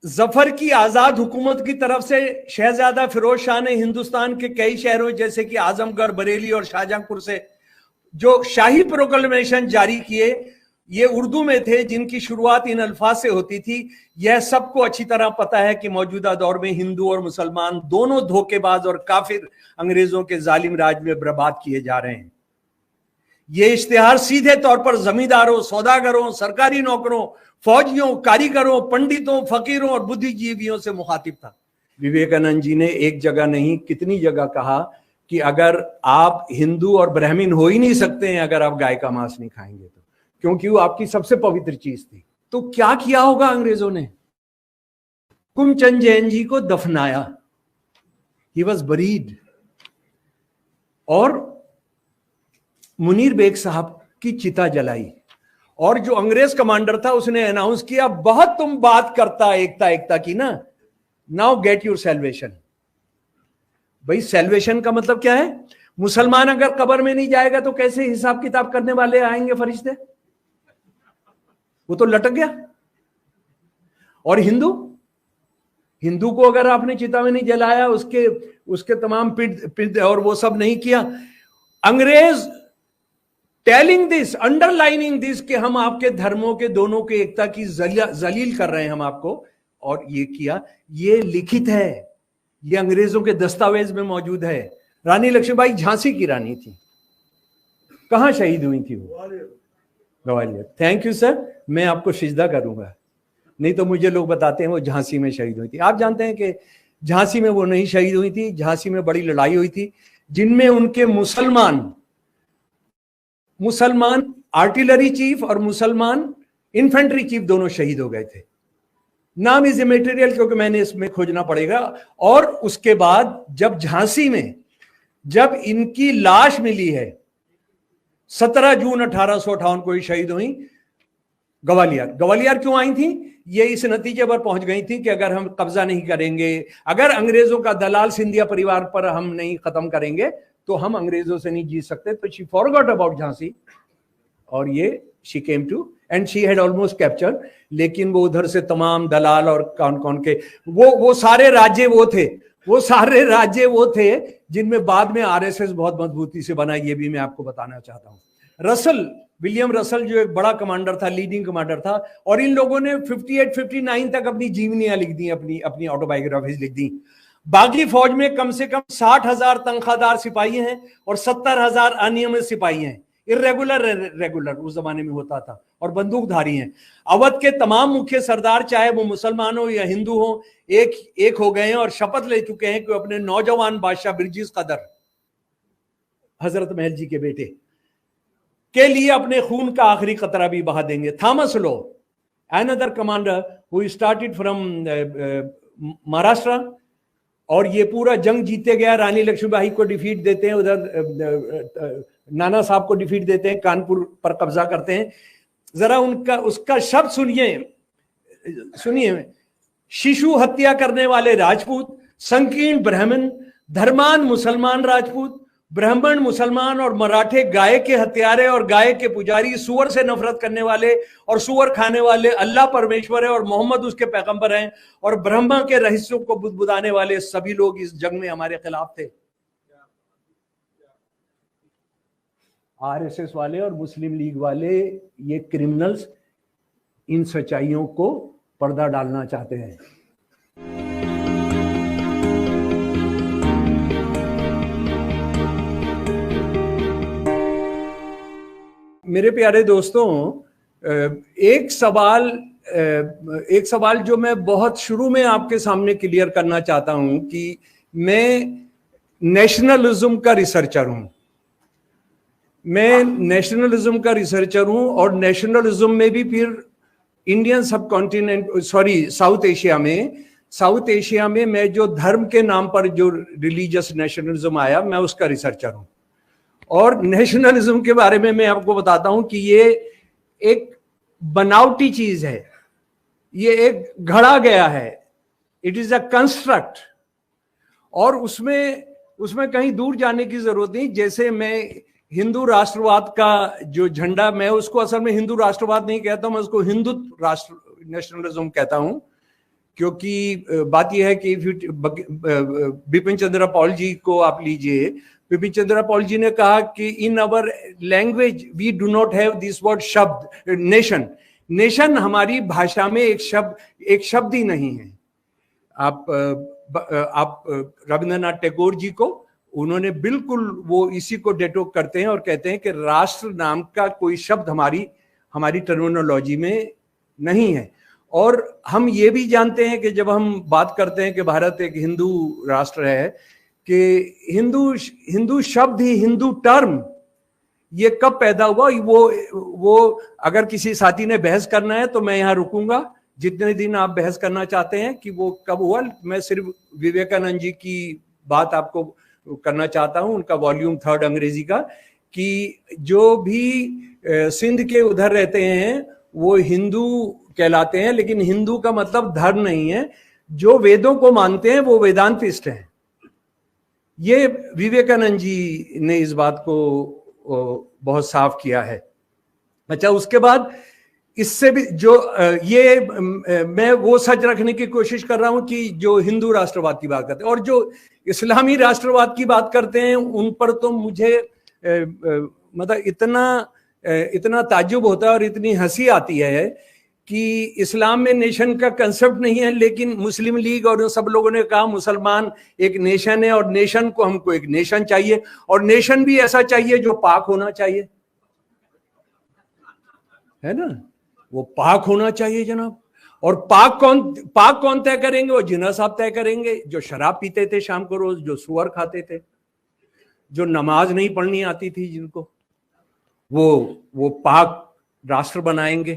जफर की आजाद हुकूमत की तरफ से शहजादा फिरोज शाह ने हिंदुस्तान के कई शहरों जैसे कि आजमगढ़, बरेली और शाहजहांपुर से जो शाही प्रोक्लेमेशन जारी किए, ये उर्दू में थे, जिनकी शुरुआत इन अल्फाज से होती थी। यह सबको अच्छी तरह पता है कि मौजूदा दौर में हिंदू और मुसलमान दोनों धोखेबाज और काफिर अंग्रेजों के जालिम राज में बर्बाद किए जा रहे हैं। ये इश्तिहार सीधे तौर पर जमींदारों, सौदागरों, सरकारी नौकरों, फौजियों, कारीगरों, पंडितों, फकीरों और बुद्धिजीवियों से मुखातिब था। विवेकानंद जी ने एक जगह नहीं कितनी जगह कहा कि अगर आप हिंदू और ब्राह्मण हो ही नहीं सकते हैं अगर आप गाय का मांस नहीं खाएंगे तो, क्योंकि वो आपकी सबसे पवित्र चीज थी। तो क्या किया होगा अंग्रेजों ने? हुकुमचंद जैन जी को दफनाया, ही वॉज बरीड, और मुनीर बेग साहब की चिता जलाई। और जो अंग्रेज कमांडर था उसने अनाउंस किया, बहुत तुम बात करता एकता एकता की ना, नाउ गेट योर सैल्वेशन। भाई सैल्वेशन का मतलब क्या है? मुसलमान अगर कब्र में नहीं जाएगा तो कैसे हिसाब किताब करने वाले आएंगे फरिश्ते? वो तो लटक गया। और हिंदू को अगर आपने चिता में नहीं जलाया, उसके तमाम पिंड और वो सब नहीं किया, अंग्रेज टेलिंग दिस, अंडरलाइनिंग दिस कि हम आपके धर्मों के दोनों के एकता की जलील कर रहे हैं हम आपको, और ये किया। ये लिखित है, ये अंग्रेजों के दस्तावेज में मौजूद है। रानी लक्ष्मीबाई झांसी की रानी थी। कहां शहीद हुई थी वो? ग्वालियर। थैंक यू सर, मैं आपको सिजदा करूंगा, नहीं तो मुझे लोग बताते हैं वो झांसी में शहीद हुई थी। आप जानते हैं कि झांसी में वो नहीं शहीद हुई थी। झांसी में बड़ी लड़ाई हुई थी जिनमें उनके मुसलमान आर्टिलरी चीफ और मुसलमान इन्फेंट्री चीफ दोनों शहीद हो गए थे। नाम इज इमेटेरियल क्योंकि मैंने इसमें खोजना पड़ेगा। और उसके बाद जब झांसी में जब इनकी लाश मिली है, 17 जून 1858 को ही शहीद हुई। ग्वालियर क्यों आई थी? ये इस नतीजे पर पहुंच गई थी कि अगर हम कब्जा नहीं करेंगे, अगर अंग्रेजों का दलाल सिंधिया परिवार पर हम नहीं खत्म करेंगे तो हम अंग्रेजों से नहीं जीत सकते। तो शी फॉरगॉट अबाउट झांसी, और ये she came to and she had almost captured. लेकिन वो उधर से तमाम दलाल और कौन कौन के वो सारे राज्य वो थे जिनमें बाद में आरएसएस बहुत मजबूती से बना। ये भी मैं आपको बताना चाहता हूं। विलियम रसल जो एक बड़ा कमांडर था, लीडिंग कमांडर था, और इन लोगों ने 58-59 तक अपनी जीवनियां लिख दी, अपनी ऑटोबायोग्राफीज लिख दी। बागी फौज में कम से कम 60,000 तनख्वाहदार सिपाही हैं और 70,000 अनियमित सिपाही हैं। इर्रेगुलर रेगुलर उस जमाने में होता था, और बंदूकधारी हैं। अवध के तमाम मुख्य सरदार, चाहे वो मुसलमान हो या हिंदू हो, एक हो गए हैं और शपथ ले चुके हैं कि अपने नौजवान बादशाह बिरजिस कदर, हजरत महल जी के बेटे, के लिए अपने खून का आखिरी कतरा भी बहा देंगे। Thomas low, another commander who started from Maharashtra, और ये पूरा जंग जीते गया। रानी लक्ष्मीबाई को डिफीट देते हैं, उधर नाना साहब को डिफीट देते हैं, कानपुर पर कब्जा करते हैं। जरा उसका शब्द सुनिए। शिशु हत्या करने वाले राजपूत, संकीर्ण ब्राह्मण, धर्मान मुसलमान राजपूत, ब्राह्मण मुसलमान और मराठे गाय के हत्यारे और गाय के पुजारी, सुअर से नफरत करने वाले और सुअर खाने वाले, अल्लाह परमेश्वर है और मोहम्मद उसके पैगंबर हैं, और ब्रह्मा के रहस्यों को बुदबुदाने वाले सभी लोग इस जंग में हमारे खिलाफ थे। आरएसएस वाले और मुस्लिम लीग वाले, ये क्रिमिनल्स इन सच्चाइयों को पर्दा डालना चाहते हैं। मेरे प्यारे दोस्तों, एक सवाल जो मैं बहुत शुरू में आपके सामने क्लियर करना चाहता हूं कि मैं नेशनलिज्म का रिसर्चर हूं, और नेशनलिज्म में भी फिर इंडियन सबकॉन्टिनेंट, साउथ एशिया में मैं जो धर्म के नाम पर जो रिलीजियस नेशनलिज्म आया, मैं उसका रिसर्चर हूं। और नेशनलिज्म के बारे में मैं आपको बताता हूं कि ये एक बनावटी चीज है, ये एक घड़ा गया है, इट इज अ कंस्ट्रक्ट, और उसमें कहीं दूर जाने की जरूरत नहीं। जैसे मैं हिंदू राष्ट्रवाद का जो झंडा, मैं उसको असल में हिंदू राष्ट्रवाद नहीं कहता, मैं उसको हिंदू राष्ट्र नेशनलिज्म कहता हूं। क्योंकि बात यह है कि बिपिन चंद्र पॉल जी को आप लीजिए, बिपिन चंद्र पॉल जी ने कहा कि in our language we do not have this word शब्द नेशन। नेशन हमारी भाषा में एक शब्द ही नहीं है। आप रविंद्रनाथ टैगोर जी को, उन्होंने बिल्कुल वो इसी को डेटोक करते हैं और कहते हैं कि राष्ट्र नाम का कोई शब्द हमारी टर्मिनोलॉजी में नहीं है। और हम ये भी जानते हैं कि जब हम बात करते हैं कि भारत एक हिंदू राष्ट्र है, कि हिंदू शब्द ही, हिंदू टर्म ये कब पैदा हुआ, वो अगर किसी साथी ने बहस करना है तो मैं यहाँ रुकूंगा जितने दिन आप बहस करना चाहते हैं कि वो कब हुआ। मैं सिर्फ विवेकानंद जी की बात आपको करना चाहता हूं, उनका वॉल्यूम 3 अंग्रेजी का, कि जो भी सिंध के उधर रहते हैं वो हिंदू कहलाते हैं, लेकिन हिंदू का मतलब धर्म नहीं है। जो वेदों को मानते हैं वो वेदांतिस्ट हैं। ये विवेकानंद जी ने इस बात को बहुत साफ किया है। अच्छा, उसके बाद इससे भी जो ये मैं वो सच रखने की कोशिश कर रहा हूं कि जो हिंदू राष्ट्रवाद की बात करते हैं और जो इस्लामी राष्ट्रवाद की बात करते हैं, उन पर तो मुझे मतलब इतना ताज्जुब होता है और इतनी हंसी आती है कि इस्लाम में नेशन का कंसेप्ट नहीं है, लेकिन मुस्लिम लीग और सब लोगों ने कहा मुसलमान एक नेशन है और नेशन को, हमको एक नेशन चाहिए और नेशन भी ऐसा चाहिए जो पाक होना चाहिए, है ना, वो पाक होना चाहिए जनाब। और पाक कौन तय करेंगे? वो जिन्ना साहब तय करेंगे, जो शराब पीते थे शाम को रोज, जो सुअर खाते थे, जो नमाज नहीं पढ़नी आती थी जिनको, वो पाक राष्ट्र बनाएंगे।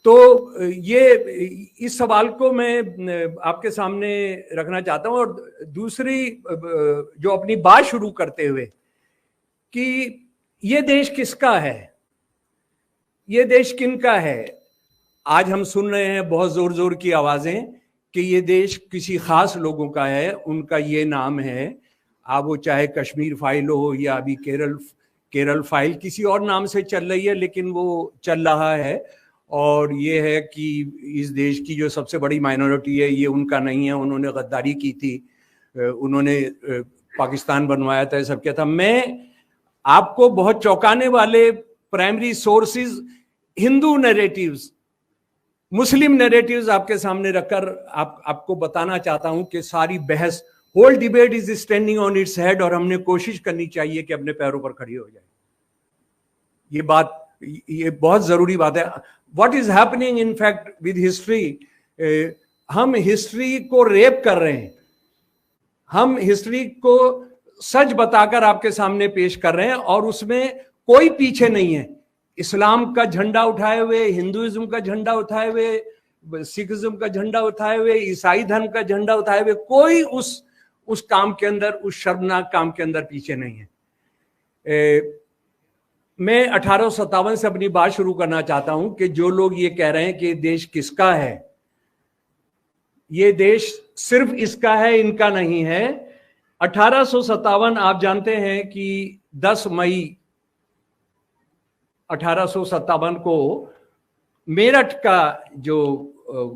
तो ये इस सवाल को मैं आपके सामने रखना चाहता हूं। और दूसरी जो अपनी बात शुरू करते हुए कि ये देश किसका है, ये देश किनका है, आज हम सुन रहे हैं बहुत जोर जोर की आवाजें कि ये देश किसी खास लोगों का है, उनका ये नाम है। आप वो चाहे कश्मीर फाइल हो या अभी केरल फाइल किसी और नाम से चल रही है, लेकिन वो चल रहा है। और ये है कि इस देश की जो सबसे बड़ी माइनॉरिटी है ये उनका नहीं है, उन्होंने गद्दारी की थी, उन्होंने पाकिस्तान बनवाया था, सब किया था। मैं आपको बहुत चौंकाने वाले प्राइमरी सोर्सेज, हिंदू नैरेटिव्स, मुस्लिम नैरेटिव्स आपके सामने रखकर आपको बताना चाहता हूं कि सारी बहस, whole debate is standing on its head और हमने कोशिश करनी चाहिए कि अपने पैरों पर खड़ी हो जाए। ये बहुत जरूरी बात है। What is happening in fact with history, हम हिस्ट्री को रेप कर रहे हैं, हम हिस्ट्री को सच बताकर आपके सामने पेश कर रहे हैं और उसमें कोई पीछे नहीं है। इस्लाम का झंडा उठाए हुए, हिंदुइज्म का झंडा उठाए हुए, सिखिज्म का झंडा उठाए हुए, ईसाई धर्म का झंडा उठाए हुए, कोई उस काम के अंदर, उस शर्मनाक काम के अंदर पीछे नहीं है। मैं 1857 से अपनी बात शुरू करना चाहता हूं कि जो लोग ये कह रहे हैं कि देश किसका है, ये देश सिर्फ इसका है, इनका नहीं है। 1857 आप जानते हैं कि 10 मई 1857 को मेरठ का जो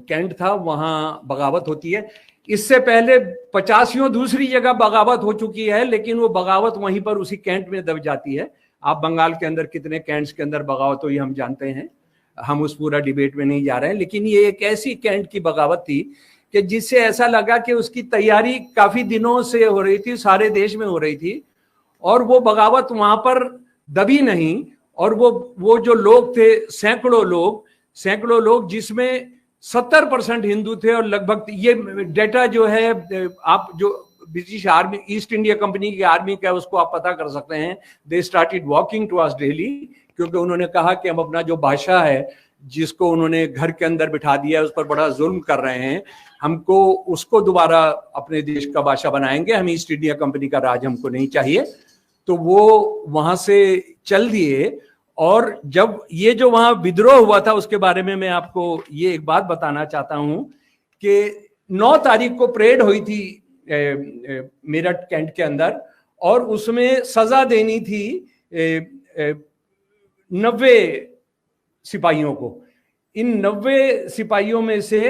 कैंट था वहां बगावत होती है। इससे पहले 85 दूसरी जगह बगावत हो चुकी है, लेकिन वो बगावत वहीं पर उसी कैंट में दब जाती है। आप बंगाल के अंदर कितने कैंट्स के अंदर बगावत हुई हम जानते हैं, हम उस पूरा डिबेट में नहीं जा रहे हैं। लेकिन ये एक ऐसी कैंट की बगावत थी कि जिससे ऐसा लगा कि उसकी तैयारी काफी दिनों से हो रही थी, सारे देश में हो रही थी, और वो बगावत वहां पर दबी नहीं। और वो जो लोग थे, सैकड़ों लोग जिसमें 70% हिंदू थे और लगभग, ये डेटा जो है आप जो British army, East India company की आर्मी का, उसको आप पता कर सकते हैं। They started walking to us daily, क्योंकि उन्होंने कहा कि हम अपना जो भाषा है, जिसको उन्होंने घर के अंदर बिठा दिया है, उस पर बड़ा जुल्म कर रहे हैं, हमको उसको दोबारा अपने देश का भाषा बनाएंगे, हम ईस्ट इंडिया कंपनी का राज हमको नहीं चाहिए। तो वो वहां से चल दिए। और जब ये जो वहां विद्रोह हुआ था उसके बारे में मैं आपको ये एक बात बताना चाहता हूं कि 9 तारीख को परेड हुई थी मेरठ कैंट के अंदर, और उसमें सजा देनी थी 90 सिपाहियों को। इन 90 सिपाहियों में से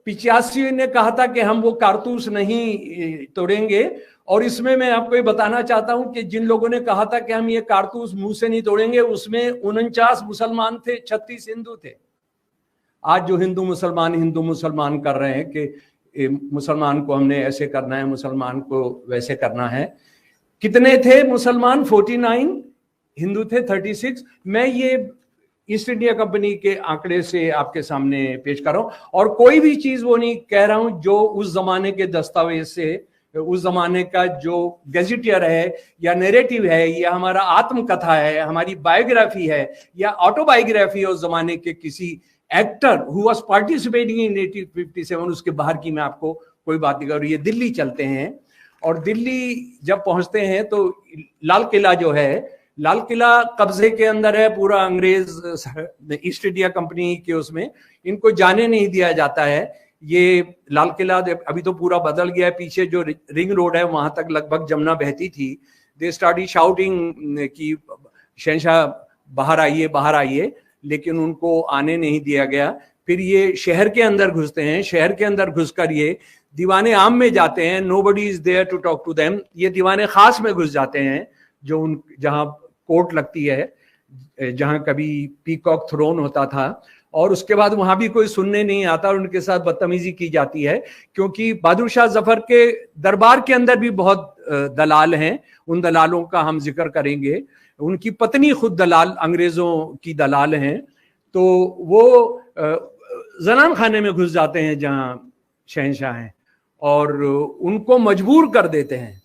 85 ने कहा था कि हम वो कारतूस नहीं तोड़ेंगे, और इसमें मैं आपको ये बताना चाहता हूं कि जिन लोगों ने कहा था कि हम ये कारतूस मुंह से नहीं तोड़ेंगे, उसमें 49 मुसलमान थे, 36 हिंदू थे। आज जो हिंदू मुसलमान कर रहे हैं कि मुसलमान को हमने ऐसे करना है, मुसलमान को वैसे करना है। कितने थे मुसलमान? 49, हिंदू थे 36। मैं ये ईस्ट इंडिया कंपनी के आंकड़े से आपके सामने पेश कर रहा हूं, और कोई भी चीज वो नहीं कह रहा हूं जो उस जमाने के दस्तावेज से, उस जमाने का जो गैजेटियर है या नैरेटिव है या हमारा आत्मकथा है, हमारी बायोग्राफी है या ऑटोबायोग्राफी है उस जमाने के किसी actor who was participating in 1857, उसके बाहर की मैं आपको कोई बात नहीं कर रही। ये दिल्ली चलते हैं, और दिल्ली जब पहुंचते हैं तो लाल किला जो है, लाल किला कब्जे के अंदर है पूरा, अंग्रेज ईस्ट इंडिया कंपनी के उसमें इनको जाने नहीं दिया जाता है। ये लाल किला अभी तो पूरा बदल गया है, पीछे जो रिंग रोड है वहां तक लगभग जमुना बहती थी। दे स्टार्टेड शाउटिंग कि शहंशाह बाहर आइए, बाहर आइए, लेकिन उनको आने नहीं दिया गया। फिर ये शहर के अंदर घुसते हैं, शहर के अंदर घुसकर ये दीवाने आम में जाते हैं, nobody is there to talk to them. ये दीवाने खास में घुस जाते हैं, जो उन जहां कोर्ट लगती है, जहां कभी पीकॉक थ्रोन होता था, और उसके बाद वहां भी कोई सुनने नहीं आता और उनके साथ बदतमीजी की जाती है, क्योंकि बहादुर शाह जफर के दरबार के अंदर भी बहुत दलाल हैं। उन दलालों का हम जिक्र करेंगे। उनकी पत्नी खुद दलाल, अंग्रेजों की दलाल हैं। तो वो जनान खाने में घुस जाते हैं जहां शहंशाह हैं, और उनको मजबूर कर देते हैं,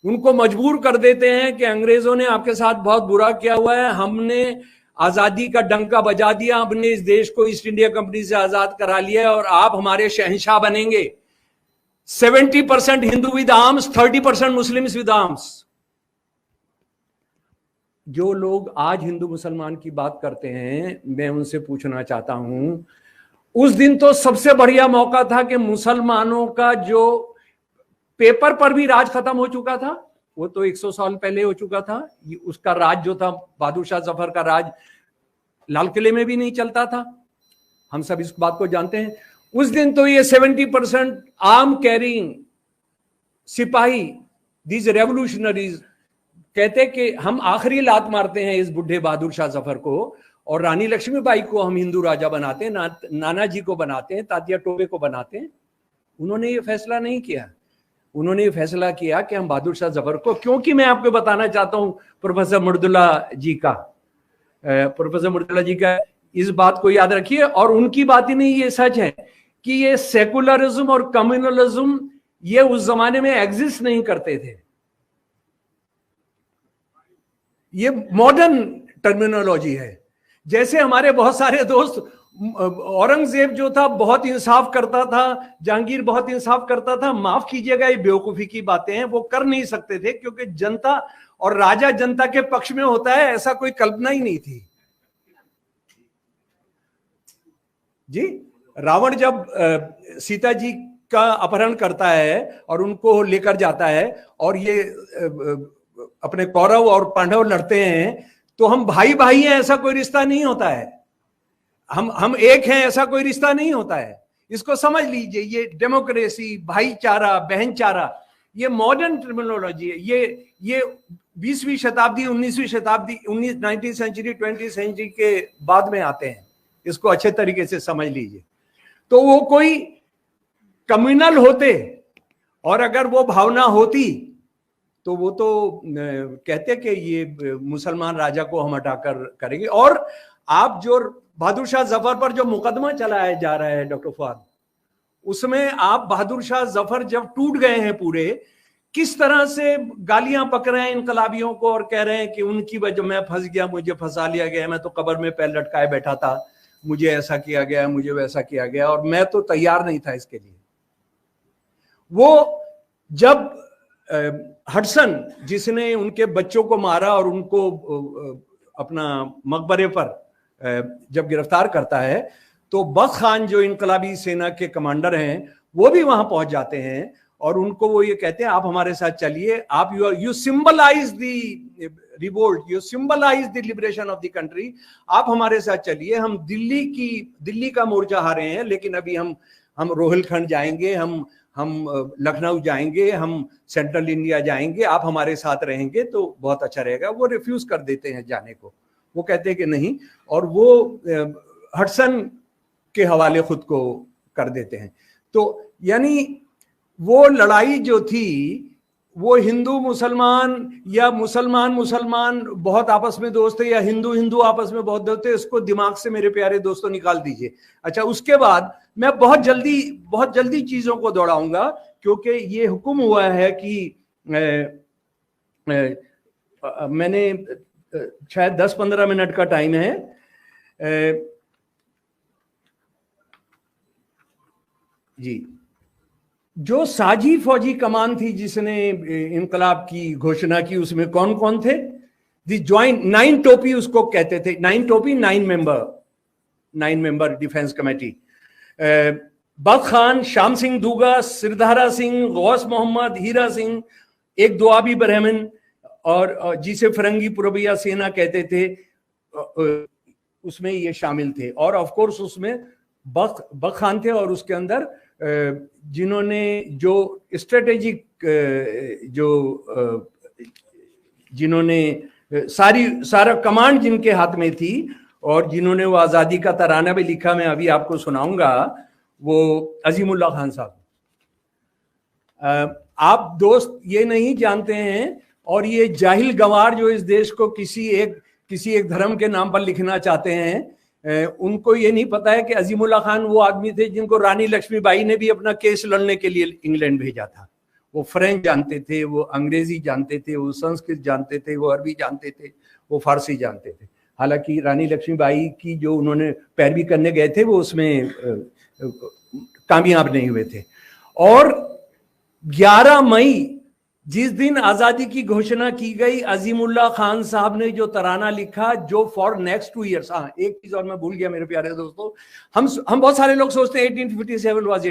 उनको मजबूर कर देते हैं कि अंग्रेजों ने आपके साथ बहुत बुरा किया हुआ है, हमने आजादी का डंका बजा दिया, हमने इस देश को ईस्ट इंडिया कंपनी से आजाद करा लिया है, और आप हमारे शहंशाह बनेंगे। 70% Hindu with arms, 30% Muslims with arms. जो लोग आज हिंदू मुसलमान की बात करते हैं, मैं उनसे पूछना चाहता हूं, उस दिन तो सबसे बढ़िया मौका था कि मुसलमानों का जो पेपर पर भी राज खत्म हो चुका था, वो तो 100 साल पहले हो चुका था। उसका राज जो था, बहादुर शाह जफर का राज, लाल किले में भी नहीं चलता था, हम सब इस बात को जानते हैं। उस दिन तो ये 70% आर्म कैरिंग सिपाही, दीज रेवोल्यूशनरीज कहते कि हम आखिरी लात मारते हैं इस बुढ़े बहादुर शाह जफर को, और रानी लक्ष्मीबाई को हम हिंदू राजा बनाते हैं, नाना जी को बनाते हैं, तात्या टोपे को बनाते हैं। उन्होंने ये फैसला नहीं किया। उन्होंने ये फैसला किया कि हम बहादुर शाह जफर को, क्योंकि मैं आपको बताना चाहता हूं प्रोफेसर मुर्तुला जी का इस बात को याद रखिए, और उनकी बात ही नहीं, ये सच है कि ये सेकुलरिज्म और कम्युनलिज्म ये उस जमाने में एग्जिस्ट नहीं करते थे। ये मॉडर्न टर्मिनोलॉजी है। जैसे हमारे बहुत सारे दोस्त, औरंगजेब जो था बहुत इंसाफ करता था, जहांगीर बहुत इंसाफ करता था, माफ कीजिएगा ये बेवकूफी की बातें हैं, वो कर नहीं सकते थे क्योंकि जनता और राजा जनता के पक्ष में होता है, ऐसा कोई कल्पना ही नहीं थी जी। रावण जब सीता जी का अपहरण करता है और उनको लेकर जाता है, और ये अपने कौरव और पांडव लड़ते हैं, तो हम भाई भाई हैं ऐसा कोई रिश्ता नहीं होता है, हम एक हैं ऐसा कोई रिश्ता नहीं होता है। इसको समझ लीजिए, ये डेमोक्रेसी, भाईचारा, बहनचारा, ये मॉडर्न टर्मिनोलॉजी है। ये 20वीं शताब्दी, 19वीं शताब्दी, 19th सेंचुरी, 20th सेंचुरी के बाद में आते हैं। इसको अच्छे तरीके से समझ लीजिए। तो वो कोई कम्युनल होते, और अगर वो भावना होती तो वो तो कहते कि ये मुसलमान राजा को हम हटाकर करेंगे। और आप जो बहादुर शाह जफर पर जो मुकदमा चलाया जा रहा है डॉक्टर फुआद, उसमें आप बहादुर शाह जफर जब टूट गए हैं पूरे, किस तरह से गालियां पक रहे हैं इनकलाबियों को, और कह रहे हैं कि उनकी वजह मैं फंस गया, मुझे फंसा लिया गया, मैं तो कब्र में पैर लटकाए बैठा था, मुझे ऐसा किया गया, मुझे वैसा किया गया, और मैं तो तैयार नहीं था इसके लिए। वो जब हडसन, जिसने उनके बच्चों को मारा और उनको अपना मकबरे पर जब गिरफ्तार करता है, तो बख्श खान जो इनकलाबी सेना के कमांडर हैं, वो भी वहां पहुंच जाते हैं, और उनको वो ये कहते हैं आप हमारे साथ चलिए, आप you symbolise the revolt, you symbolise the liberation of the country, आप हमारे साथ चलिए। हम दिल्ली का मोर्चा हारे हैं, लेकिन अभी हम हम रोहिलखंड जाएंगे, हम लखनऊ जाएंगे, हम सेंट्रल इंडिया जाएंगे, आप हमारे साथ रहेंगे तो बहुत अच्छा रहेगा। वो रिफ्यूज कर देते हैं जाने को, वो कहते हैं कि नहीं, और वो हडसन के हवाले खुद को कर देते हैं। तो यानी वो लड़ाई जो थी वो हिंदू मुसलमान या मुसलमान बहुत आपस में दोस्त थे, या हिंदू आपस में बहुत दोस्त थे, इसको दिमाग से मेरे प्यारे दोस्तों निकाल दीजिए। अच्छा, उसके बाद मैं बहुत जल्दी चीजों को दौड़ाऊंगा, क्योंकि ये हुक्म हुआ है कि मैंने शायद 10-15 मिनट का टाइम है। जी, जो साजी फौजी कमान थी जिसने इनकलाब की घोषणा की, उसमें कौन कौन थे? दी ज्वाइंट 9 टोपी उसको कहते थे, 9 टोपी, 9 मेंबर डिफेंस कमेटी। बख्त खान, श्याम सिंह दूगा, सिरधारा सिंह, गौस मोहम्मद, हीरा सिंह, एक दुआबी ब्राह्मण, और जिसे फरंगी पुरबिया सेना कहते थे, उसमें ये शामिल थे। और ऑफ कोर्स उसमें बख्त खान थे, और उसके अंदर जिन्होंने जो स्ट्रेटेजिक जिन्होंने सारा कमांड जिनके हाथ में थी, और जिन्होंने वो आज़ादी का तराना भी लिखा, मैं अभी आपको सुनाऊंगा, वो अजीमुल्लाह खान साहब। आप दोस्त ये नहीं जानते हैं, और ये जाहिल गंवार जो इस देश को किसी एक धर्म के नाम पर लिखना चाहते हैं, उनको ये नहीं पता है कि अजीमुल्लाह खान वो आदमी थे जिनको रानी लक्ष्मीबाई ने भी अपना केस लड़ने के लिए इंग्लैंड भेजा था। वो फ्रेंच जानते थे, वो अंग्रेजी जानते थे, वो संस्कृत जानते थे, वो अरबी जानते थे, वो फारसी जानते थे। हालांकि रानी लक्ष्मीबाई की जो उन्होंने पैरवी करने गए थे वो उसमें कामयाब नहीं हुए थे। और 11 मई जिस दिन आजादी की घोषणा की गई, अजीमुल्लाह खान साहब ने जो तराना लिखा, जो फॉर नेक्स्ट 2 ईयर्स, हाँ एक चीज और मैं भूल गया मेरे प्यारे दोस्तों, हम बहुत सारे लोग सोचते हैं 1857 was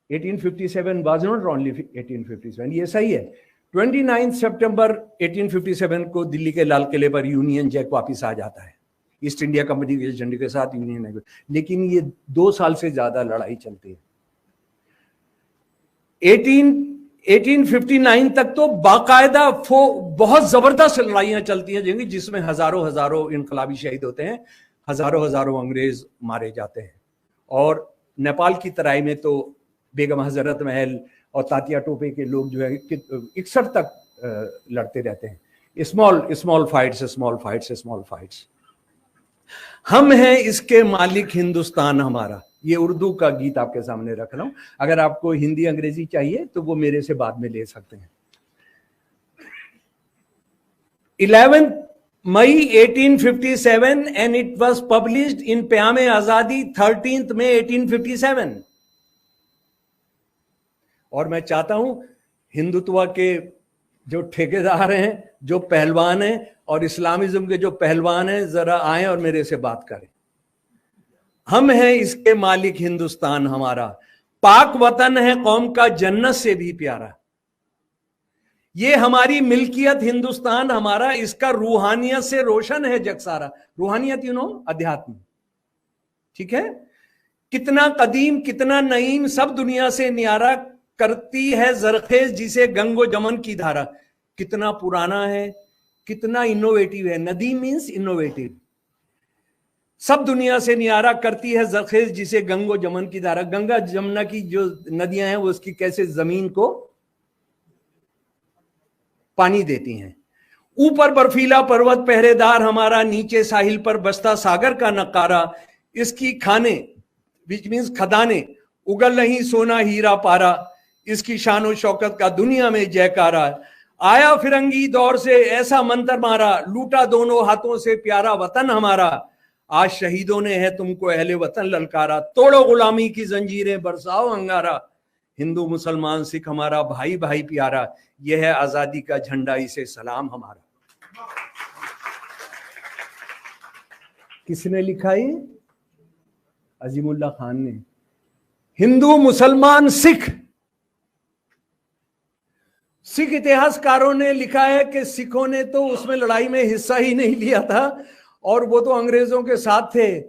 1857 was not only 1857, ये सही है। 29 सितंबर 1857 को दिल्ली के लाल किले पर यूनियन जैक वापिस आ जाता है, ईस्ट इंडिया कंपनी के झंडे के साथ यूनियन। लेकिन ये 2 साल से ज्यादा लड़ाई चलती है। 1859 तक तो बाकायदा बहुत जबरदस्त लड़ाइयां चलती हैं, जिसमें हजारों इनकलाबी शहीद होते हैं, हजारों अंग्रेज मारे जाते हैं। और नेपाल की तराई में तो बेगम हजरत महल और तातिया टोपे के लोग जो है 61 तक लड़ते रहते हैं। Small fights. हम हैं इसके मालिक हिंदुस्तान हमारा, ये उर्दू का गीत आपके सामने रख रहा हूं। अगर आपको हिंदी अंग्रेजी चाहिए तो वो मेरे से बाद में ले सकते हैं। 11 मई 1857 and it was published in Payame Azadi 13 मई 1857। और मैं चाहता हूं हिंदुत्व के जो ठेकेदार हैं, जो पहलवान हैं, और इस्लामिज्म के जो पहलवान हैं, जरा आए और मेरे से बात करें। हम हैं इसके मालिक हिंदुस्तान हमारा, पाक वतन है कौम का जन्नत से भी प्यारा। ये हमारी मिल्कियत हिंदुस्तान हमारा, इसका रूहानियत से रोशन है जग सारा। रूहानियत अध्यात्म, ठीक है। कितना कदीम कितना नईम, सब दुनिया से न्यारा, करती है जरखेज जिसे गंगो जमन की धारा। कितना पुराना है, कितना इनोवेटिव है। नदी मीन्स इनोवेटिव। सब दुनिया से न्यारा, करती है जरखेज जिसे गंगो जमन की धारा। गंगा जमुना की जो नदियां हैं वो उसकी कैसे जमीन को पानी देती हैं। ऊपर बर्फीला पर्वत पहरेदार हमारा, नीचे साहिल पर बसता सागर का नकारा। इसकी खाने विच मीन्स खदाने, उगल नहीं सोना हीरा पारा। इसकी शानो शौकत का दुनिया में जयकारा। आया फिरंगी दौर से ऐसा मंतर मारा, लूटा दोनों हाथों से प्यारा वतन हमारा। आज शहीदों ने है तुमको अहले वतन ललकारा। तोड़ो गुलामी की जंजीरें, बरसाओ अंगारा। हिंदू मुसलमान सिख हमारा भाई भाई प्यारा। यह है आजादी का झंडा, इसे सलाम हमारा। किसने लिखा ये? अजीमुल्लाह खान ने। हिंदू मुसलमान सिख इतिहासकारों ने लिखा है कि सिखों ने तो उसमें लड़ाई में हिस्सा ही नहीं लिया था, और वो तो अंग्रेजों के साथ थे।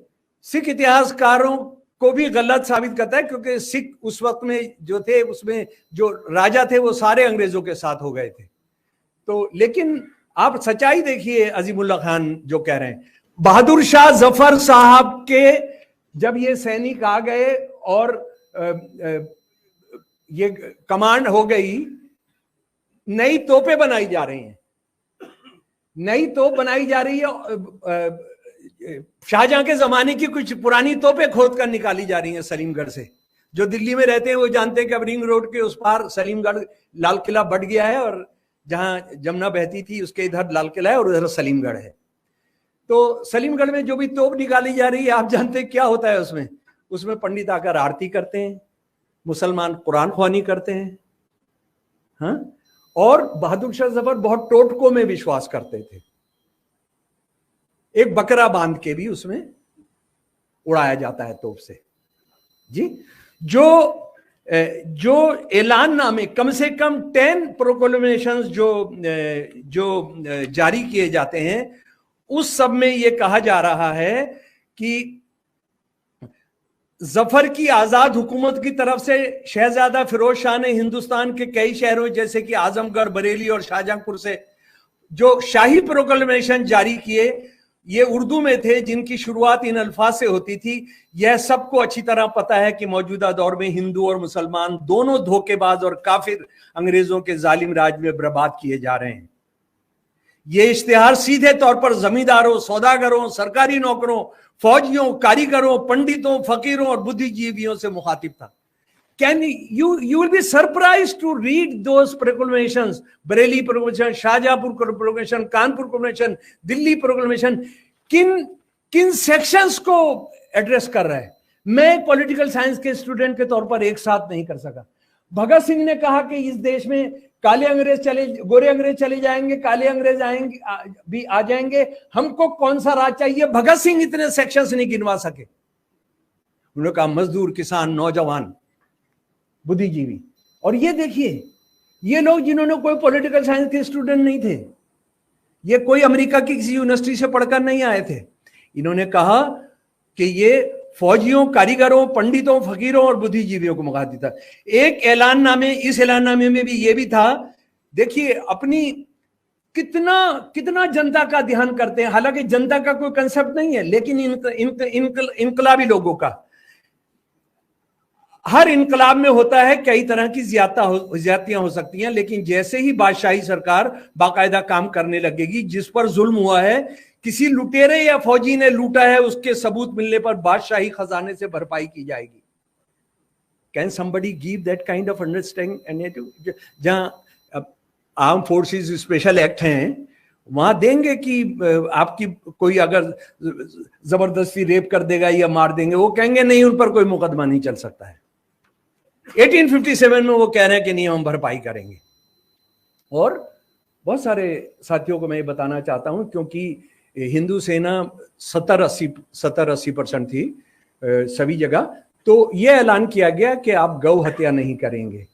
सिख इतिहासकारों को भी गलत साबित करता है, क्योंकि सिख उस वक्त में जो थे उसमें जो राजा थे वो सारे अंग्रेजों के साथ हो गए थे। तो लेकिन आप सच्चाई देखिए, अजीमुल्ला खान जो कह रहे हैं, बहादुर शाह जफर साहब के जब ये सैनिक आ गए और ये कमांड हो गई, नई तोपें बनाई जा रही हैं, नई तोप बनाई जा रही है। शाहजहां के जमाने की कुछ पुरानी तोपें खोद कर निकाली जा रही हैं सलीमगढ़ से। जो दिल्ली में रहते हैं वो जानते हैं कि अब रिंग रोड के उस पार सलीमगढ़, लाल किला बढ़ गया है, और जहां जमुना बहती थी उसके इधर लाल किला है और उधर सलीमगढ़ है। तो सलीमगढ़ में जो भी तोप निकाली जा रही है, आप जानते हैं क्या होता है उसमें? उसमें पंडित आकर आरती करते हैं, मुसलमान कुरान ख्वानी करते हैं। हाँ, और बहादुर शाह जफर बहुत टोटकों में विश्वास करते थे। एक बकरा बांध के भी उसमें उड़ाया जाता है तोप से जी। जो ऐलाननामे, कम से कम 10 प्रोक्लेमेशंस जो जारी किए जाते हैं, उस सब में यह कहा जा रहा है कि जफर की आजाद हुकूमत की तरफ से शहजादा फिरोज शाह ने हिंदुस्तान के कई शहरों जैसे कि आजमगढ़, बरेली और शाहजहांपुर से जो शाही प्रोक्लेमेशन जारी किए, ये उर्दू में थे, जिनकी शुरुआत इन अल्फाज से होती थी। यह सबको अच्छी तरह पता है कि मौजूदा दौर में हिंदू और मुसलमान दोनों धोखेबाज और काफिर अंग्रेजों के जालिम राज में बर्बाद किए जा रहे हैं। ये इश्तिहार सीधे तौर पर जमींदारों, सौदागरों, सरकारी नौकरों, फौजियों, कारीगरों, पंडितों, फकीरों और बुद्धिजीवियों से मुखातिब था। Can you will be surprised to read those proclamations, Bareilly proclamation, Shahjahanpur proclamation, Kanpur proclamation, Delhi proclamation, किन सेक्शंस को एड्रेस कर रहा है। मैं पॉलिटिकल साइंस के स्टूडेंट के तौर पर एक साथ नहीं कर सका। भगत सिंह ने कहा कि इस देश में काले अंग्रेज गोरे अंग्रेज चले जाएंगे, काले अंग्रेज आएंगे, भी आ जाएंगे, हमको कौन सा राज चाहिए। भगत सिंह इतने सेक्शंस नहीं गिनवा सके। उन्होंने कहा मजदूर, किसान, नौजवान, बुद्धिजीवी। और ये देखिए, ये लोग जिन्होंने कोई पॉलिटिकल साइंस के स्टूडेंट नहीं थे, ये कोई अमेरिका की किसी यूनिवर्सिटी से पढ़कर नहीं आए थे। इन्होंने कहा कि ये फौजियों, कारीगरों, पंडितों, फकीरों और बुद्धिजीवियों को मुखातिब था। एक ऐलाननामे, इस ऐलाननामे में भी ये भी था, देखिए अपनी कितना जनता का ध्यान करते हैं। हालांकि जनता का कोई कंसेप्ट नहीं है, लेकिन इनकलाबी लोगों का। हर इनकलाब में होता है कई तरह की ज्यादतियां हो सकती हैं, लेकिन जैसे ही बादशाही सरकार बाकायदा काम करने लगेगी, जिस पर जुल्म हुआ है, किसी लुटेरे या फौजी ने लूटा है, उसके सबूत मिलने पर बादशाही खजाने से भरपाई की जाएगी। Can somebody give that kind of understanding? जहां आर्म फोर्सेस स्पेशल एक्ट हैं, वहां देंगे कि आपकी कोई अगर जबरदस्ती रेप कर देगा या मार देंगे, वो कहेंगे नहीं, उन पर कोई मुकदमा नहीं चल सकता है। 1857 में वो कह रहे हैं कि नहीं, हम भरपाई करेंगे। और बहुत सारे साथियों को मैं ये बताना चाहता हूं, क्योंकि हिंदू सेना 70-80% थी सभी जगह, तो ये ऐलान किया गया कि आप गौ हत्या नहीं करेंगे,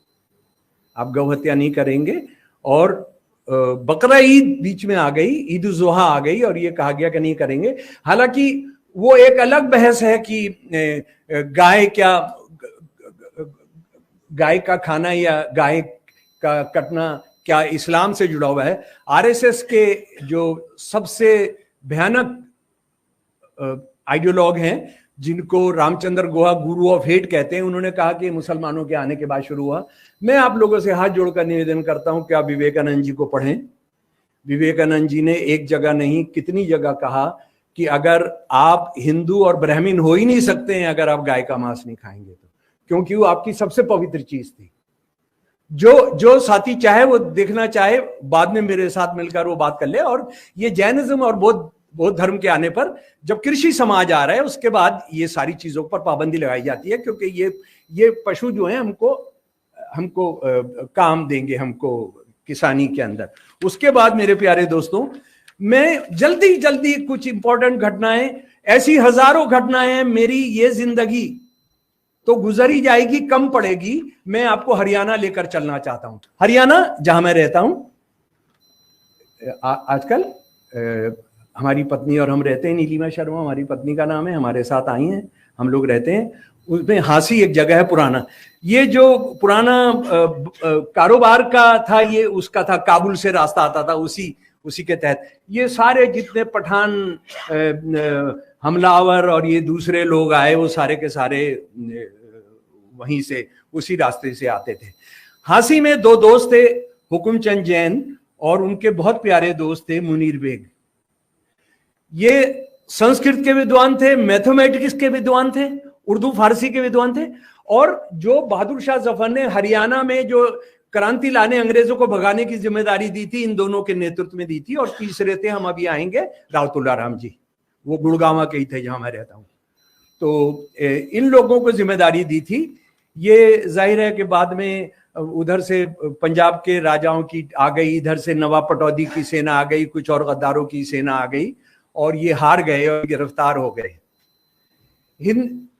आप गौ हत्या नहीं करेंगे। और बकरा ईद बीच में आ गई, ईद उल जुहा आ गई, और ये कहा गया कि नहीं करेंगे। हालांकि वो एक अलग बहस है कि गाय का खाना या गाय का कटना क्या इस्लाम से जुड़ा हुआ है। आरएसएस के जो सबसे भयानक आइडियोलॉग हैं, जिनको रामचंद्र गुहा गुरु ऑफ हेट कहते हैं, उन्होंने कहा कि मुसलमानों के आने के बाद शुरू हुआ। मैं आप लोगों से हाथ जोड़कर निवेदन करता हूं कि आप विवेकानंद जी को पढ़ें। विवेकानंद जी ने एक जगह नहीं, कितनी जगह कहा कि अगर आप हिंदू और ब्राह्मण हो ही नहीं सकते हैं अगर आप गाय का मांस नहीं खाएंगे तो, क्योंकि वो आपकी सबसे पवित्र चीज थी। जो साथी चाहे वो देखना चाहे, बाद में मेरे साथ मिलकर वो बात कर ले। और ये जैनिज्म और बौद्ध धर्म के आने पर जब कृषि समाज आ रहा है, उसके बाद ये सारी चीजों पर पाबंदी लगाई जाती है, क्योंकि ये पशु जो है हमको काम देंगे, हमको किसानी के अंदर। उसके बाद मेरे प्यारे दोस्तों, मैं जल्दी कुछ इंपॉर्टेंट घटनाएं, ऐसी हजारों घटनाएं, मेरी ये जिंदगी तो गुजरी जाएगी, कम पड़ेगी। मैं आपको हरियाणा लेकर चलना चाहता हूं। हरियाणा जहां मैं रहता हूं, आजकल हमारी पत्नी और हम रहते हैं, नीलिमा शर्मा हमारी पत्नी का नाम है, हमारे साथ आई हैं, हम लोग रहते हैं। उसमें हांसी एक जगह है पुराना, ये जो पुराना कारोबार का था, ये उसका था, काबुल से रास्ता आता था, उसी के तहत ये सारे जितने पठान हमलावर और ये दूसरे लोग आए, वो सारे के सारे वहीं से, उसी रास्ते से आते थे। हांसी में दो दोस्त थे, हुकुमचंद जैन और उनके बहुत प्यारे दोस्त थे मुनीर बेग। ये संस्कृत के विद्वान थे, मैथमेटिक्स के विद्वान थे, उर्दू फारसी के विद्वान थे। और जो बहादुर शाह जफर ने हरियाणा में जो क्रांति लाने, अंग्रेजों को भगाने की जिम्मेदारी दी थी, इन दोनों के नेतृत्व में दी थी। और तीसरे थे, हम अभी आएंगे, रावतुल्ला राम जी, वो गुड़गांव के ही थे जहां मैं रहता हूं। तो इन लोगों को जिम्मेदारी दी थी। ये जाहिर है कि बाद में उधर से पंजाब के राजाओं की आ गई, इधर से नवाब पटौदी की सेना आ गई, कुछ और गद्दारों की सेना आ गई और ये हार गए और गिरफ्तार हो गए।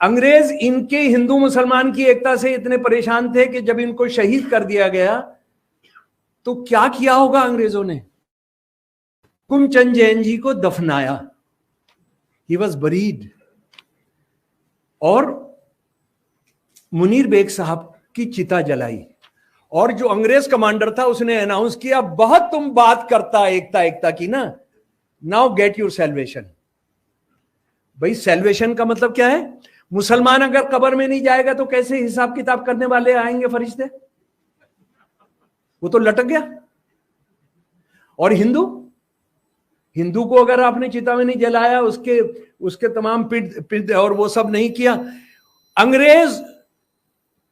अंग्रेज इनके हिंदू मुसलमान की एकता से इतने परेशान थे कि जब इनको शहीद कर दिया गया तो क्या किया होगा अंग्रेजों ने? हुकुमचंद जैन जी को दफनाया, ही वॉज बरीड, और मुनीर बेग साहब की चिता जलाई। और जो अंग्रेज कमांडर था उसने अनाउंस किया, बहुत तुम बात करता एकता एकता की ना, नाउ गेट योर सेल्वेशन। भाई सेल्वेशन का मतलब क्या है? मुसलमान अगर कब्र में नहीं जाएगा तो कैसे हिसाब किताब करने वाले आएंगे फरिश्ते? वो तो लटक गया। और हिंदू को अगर आपने चिता में नहीं जलाया, उसके तमाम पिंड और वो सब नहीं किया, अंग्रेज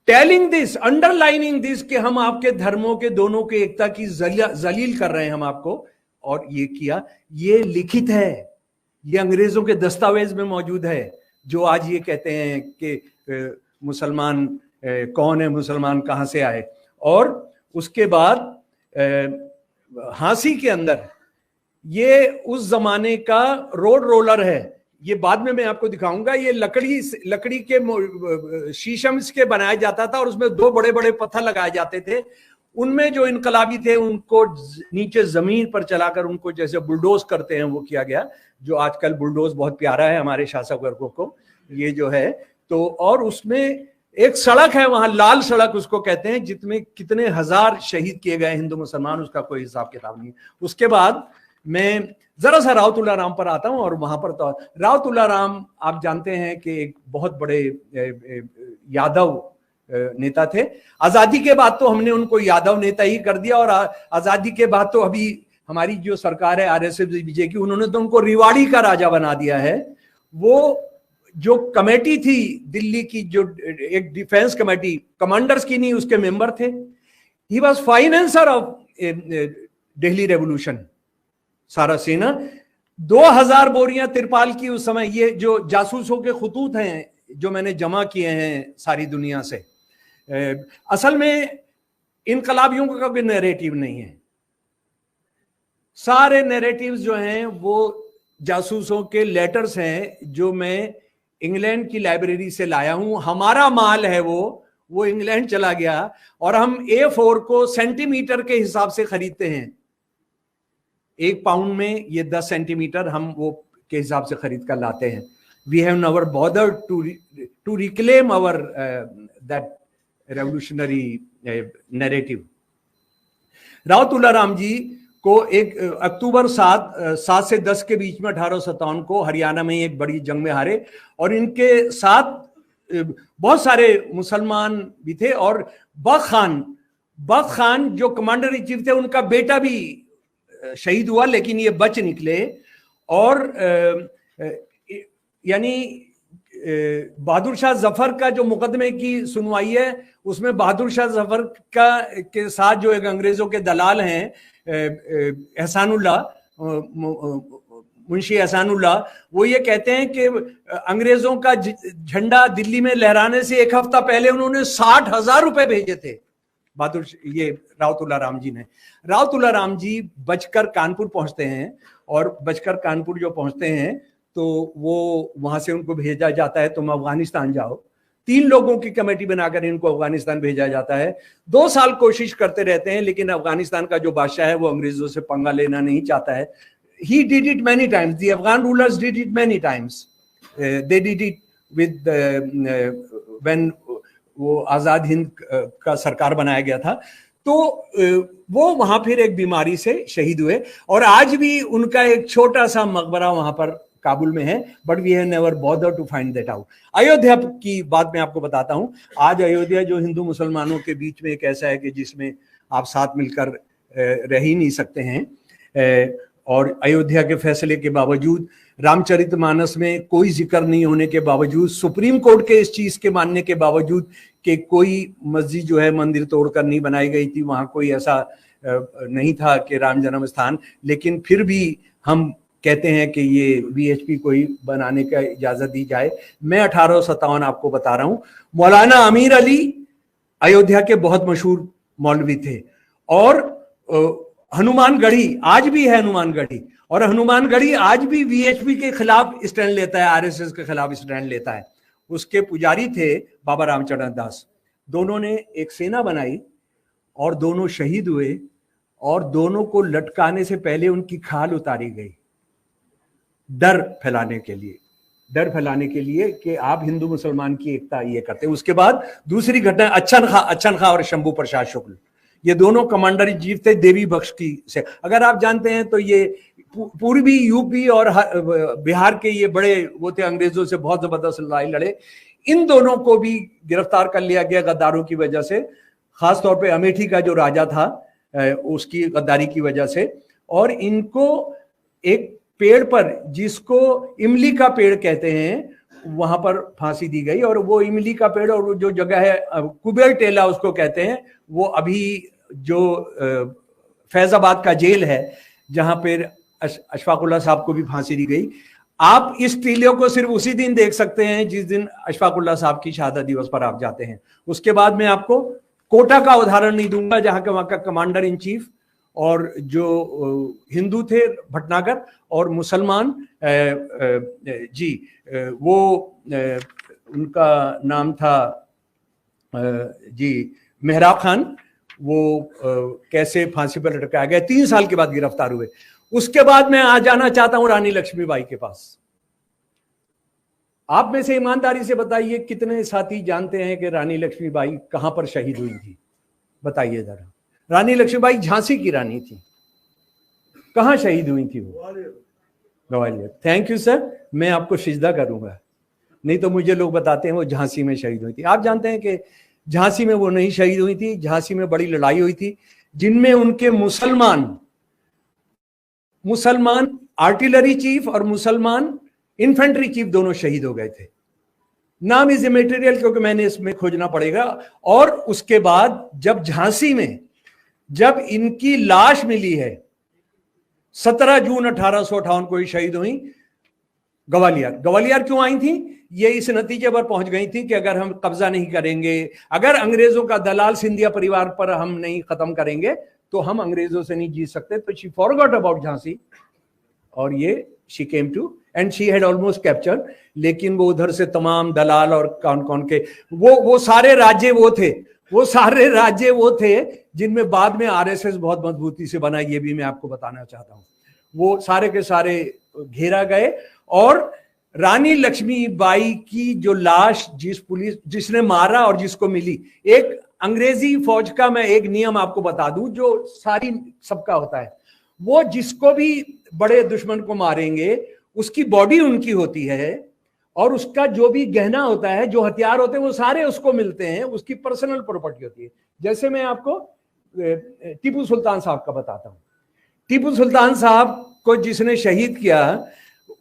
टेलिंग दिस, अंडरलाइनिंग दिस कि हम आपके धर्मों के दोनों के एकता की जलील कर रहे हैं हम आपको, और ये किया। ये लिखित है, ये अंग्रेजों के दस्तावेज में मौजूद है, जो आज ये कहते हैं कि मुसलमान कौन है, मुसलमान कहां से आए। और उसके बाद हांसी के अंदर ये उस जमाने का रोड रोलर है, ये बाद में मैं आपको दिखाऊंगा। ये लकड़ी के शीशम के बनाया जाता था और उसमें दो बड़े बड़े पत्थर लगाए जाते थे। उनमें जो इनकलाबी थे उनको नीचे जमीन पर चलाकर उनको जैसे बुलडोज करते हैं वो किया गया, जो आजकल बुलडोज बहुत प्यारा है हमारे शासक वर्गों को, ये जो है। तो और उसमें एक सड़क है वहां, लाल सड़क उसको कहते हैं, जिसमें कितने हजार शहीद किए गए हिंदू मुसलमान, उसका कोई हिसाब किताब नहीं। उसके बाद मैं जरा सा रावतुल्ला राम पर आता हूं। और वहां पर तो रावतुल्ला राम आप जानते हैं कि एक बहुत बड़े यादव नेता थे। आजादी के बाद तो हमने उनको यादव नेता ही कर दिया, और आजादी के बाद तो अभी हमारी जो सरकार है आरएसएस बीजेपी की, उन्होंने तो उनको रिवाड़ी का राजा बना दिया है। वो जो कमेटी थी दिल्ली की, जो एक डिफेंस कमेटी, कमांडर्स की नहीं, उसके मेंबर थे। He was financer of Delhi revolution, सारा सेना। 2000 बोरियां तिरपाल की उस समय, ये जो जासूसों के खुतूत हैं जो मैंने जमा किए हैं सारी दुनिया से, असल में इनकलाबियों का कोई नैरेटिव नहीं है। सारे नैरेटिव्स जो हैं वो जासूसों के लेटर्स हैं, जो मैं इंग्लैंड की लाइब्रेरी से लाया हूं। हमारा माल है वो इंग्लैंड चला गया, और हम A4 को सेंटीमीटर के हिसाब से खरीदते हैं। 1 पाउंड में ये 10 सेंटीमीटर हम वो के हिसाब से खरीद कर लाते हैं। We have never bothered to reclaim our that revolutionary narrative. रावतुल्ला राम जी को एक अक्टूबर 7 से 10 के बीच में 1857 को हरियाणा में एक बड़ी जंग में हारे, और इनके साथ बहुत सारे मुसलमान भी थे। और बख खान जो कमांडर इन चीफ थे, उनका बेटा भी शहीद हुआ, लेकिन ये बच निकले। और यानी बहादुर शाह जफर का जो मुकदमे की सुनवाई है, उसमें बहादुर शाह जफर के साथ जो एक अंग्रेजों के दलाल हैं, एहसानुल्लाह, मुंशी एहसानुल्लाह, वो ये कहते हैं कि अंग्रेजों का झंडा दिल्ली में लहराने से 1 हफ्ता पहले उन्होंने 60,000 रुपए भेजे थे बहादुर, ये रावतुल्ला राम जी ने। रावतुल्ला राम जी बचकर कानपुर पहुंचते हैं, और बचकर कानपुर जो पहुंचते हैं तो वो वहां से उनको भेजा जाता है, तुम अफगानिस्तान जाओ। 3 लोगों की कमेटी बनाकर इनको अफगानिस्तान भेजा जाता है। 2 साल कोशिश करते रहते हैं, लेकिन अफगानिस्तान का जो बादशाह है वो अंग्रेजों से पंगा लेना नहीं चाहता है। he did it many times. The Afghan rulers did it many times. They did it with when वो आजाद हिंद का सरकार बनाया गया था, तो वो वहां फिर एक बीमारी से शहीद हुए, और आज भी उनका एक छोटा सा मकबरा वहां पर काबुल में है, but we have never bother to find that out. Ayodhya की बात मैं आपको बताता हूं। आज अयोध्या जो हिंदू मुसलमानों के बीच में एक ऐसा है कि जिसमें आप साथ मिलकर रह ही नहीं सकते हैं, और अयोध्या के फैसले के बावजूद, रामचरितमानस में कोई जिक्र नहीं होने के बावजूद, सुप्रीम कोर्ट के इस चीज के मानने के बावजूद कि कोई मस्जिद जो है मंदिर तोड़कर नहीं बनाई गई थी, वहां कोई ऐसा नहीं था कि राम जन्म स्थान, लेकिन फिर भी हम कहते हैं कि ये वीएचपी को ही बनाने का इजाजत दी जाए। मैं 1857 आपको बता रहा हूं। मौलाना अमीर अली अयोध्या के बहुत मशहूर मौलवी थे, और हनुमानगढ़ी आज भी है हनुमानगढ़ी, और हनुमानगढ़ी आज भी वीएचपी के खिलाफ स्टैंड लेता है, आरएसएस के खिलाफ स्टैंड लेता है। उसके पुजारी थे बाबा रामचरण दास। दोनों ने एक सेना बनाई और दोनों शहीद हुए, और दोनों को लटकाने से पहले उनकी खाल उतारी गई, डर फैलाने के लिए कि आप हिंदू मुसलमान की एकता ये करते हैं। उसके बाद दूसरी घटना, अच्छन खां और शंभू प्रसाद शुक्ल, ये दोनों कमांडर इन चीफ थे देवी बख्श की से। अगर आप जानते हैं तो ये पूर्वी यूपी और बिहार के ये बड़े वो थे, अंग्रेजों से बहुत जबरदस्त लड़ाई लड़े। इन दोनों को भी गिरफ्तार कर लिया गया गद्दारों की वजह से, खासतौर पे अमेठी का जो राजा था उसकी गद्दारी की वजह से। और इनको एक पेड़ पर, जिसको इमली का पेड़ कहते हैं, वहां पर फांसी दी गई। और वो इमली का पेड़ और जो जगह है कुबेर टेला उसको कहते हैं, वो अभी जो फैजाबाद का जेल है जहां पर अशफाकुल्लाह साहब को भी फांसी दी गई। आप इस टीले को सिर्फ उसी दिन देख सकते हैं जिस दिन अशफाकुल्लाह साहब की शहादत दिवस पर आप जाते हैं। उसके बाद मैं आपको कोटा का उदाहरण नहीं दूंगा, जहां के वहां का कमांडर इन चीफ और जो हिंदू थे भटनागर और मुसलमान वो उनका नाम था मेहराब खान, वो कैसे फांसी पर लटकाया गया, 3 साल के बाद गिरफ्तार हुए। उसके बाद मैं आ जाना चाहता हूं रानी लक्ष्मीबाई के पास। आप में से ईमानदारी से बताइए कितने साथी जानते हैं कि रानी लक्ष्मीबाई कहां पर शहीद हुई थी? बताइए जरा। रानी लक्ष्मीबाई झांसी की रानी थी। कहां शहीद हुई थी वो? ग्वालियर। थैंक यू सर, मैं आपको सिजदा करूंगा, नहीं तो मुझे लोग बताते हैं वो झांसी में शहीद हुई थी। आप जानते हैं कि झांसी में वो नहीं शहीद हुई थी। झांसी में बड़ी लड़ाई हुई थी जिनमें उनके मुसलमान आर्टिलरी चीफ और मुसलमान इन्फेंट्री चीफ दोनों शहीद हो गए थे। नाम इज इमेटेरियल क्योंकि मैंने इसमें खोजना पड़ेगा। और उसके बाद जब झांसी में जब इनकी लाश मिली है 17 जून 1858 को ही शहीद हुई। ग्वालियर क्यों आई थी? ये इस नतीजे पर पहुंच गई थी कि अगर हम कब्जा नहीं करेंगे, अगर अंग्रेजों का दलाल सिंधिया परिवार पर हम नहीं खत्म करेंगे तो हम अंग्रेजों से नहीं जीत सकते। तो शी फॉरगॉट अबाउट झांसी और ये she came to and she had almost captured. लेकिन वो उधर से तमाम दलाल और कौन कौन के वो सारे राज्य वो थे जिनमें बाद में आरएसएस बहुत मजबूती से बना। ये भी मैं आपको बताना चाहता हूं। वो सारे के सारे घेरा गए और रानी लक्ष्मीबाई की जो लाश जिसने मारा और जिसको मिली, एक अंग्रेजी फौज का मैं एक नियम आपको बता दूं जो सारी सबका होता है, वो जिसको भी बड़े दुश्मन को मारेंगे उसकी बॉडी उनकी होती है और उसका जो भी गहना होता है, जो हथियार होते हैं, वो सारे उसको मिलते हैं, उसकी पर्सनल प्रॉपर्टी होती है। जैसे मैं आपको टीपू सुल्तान साहब का बताता हूं। टीपू सुल्तान साहब को जिसने शहीद किया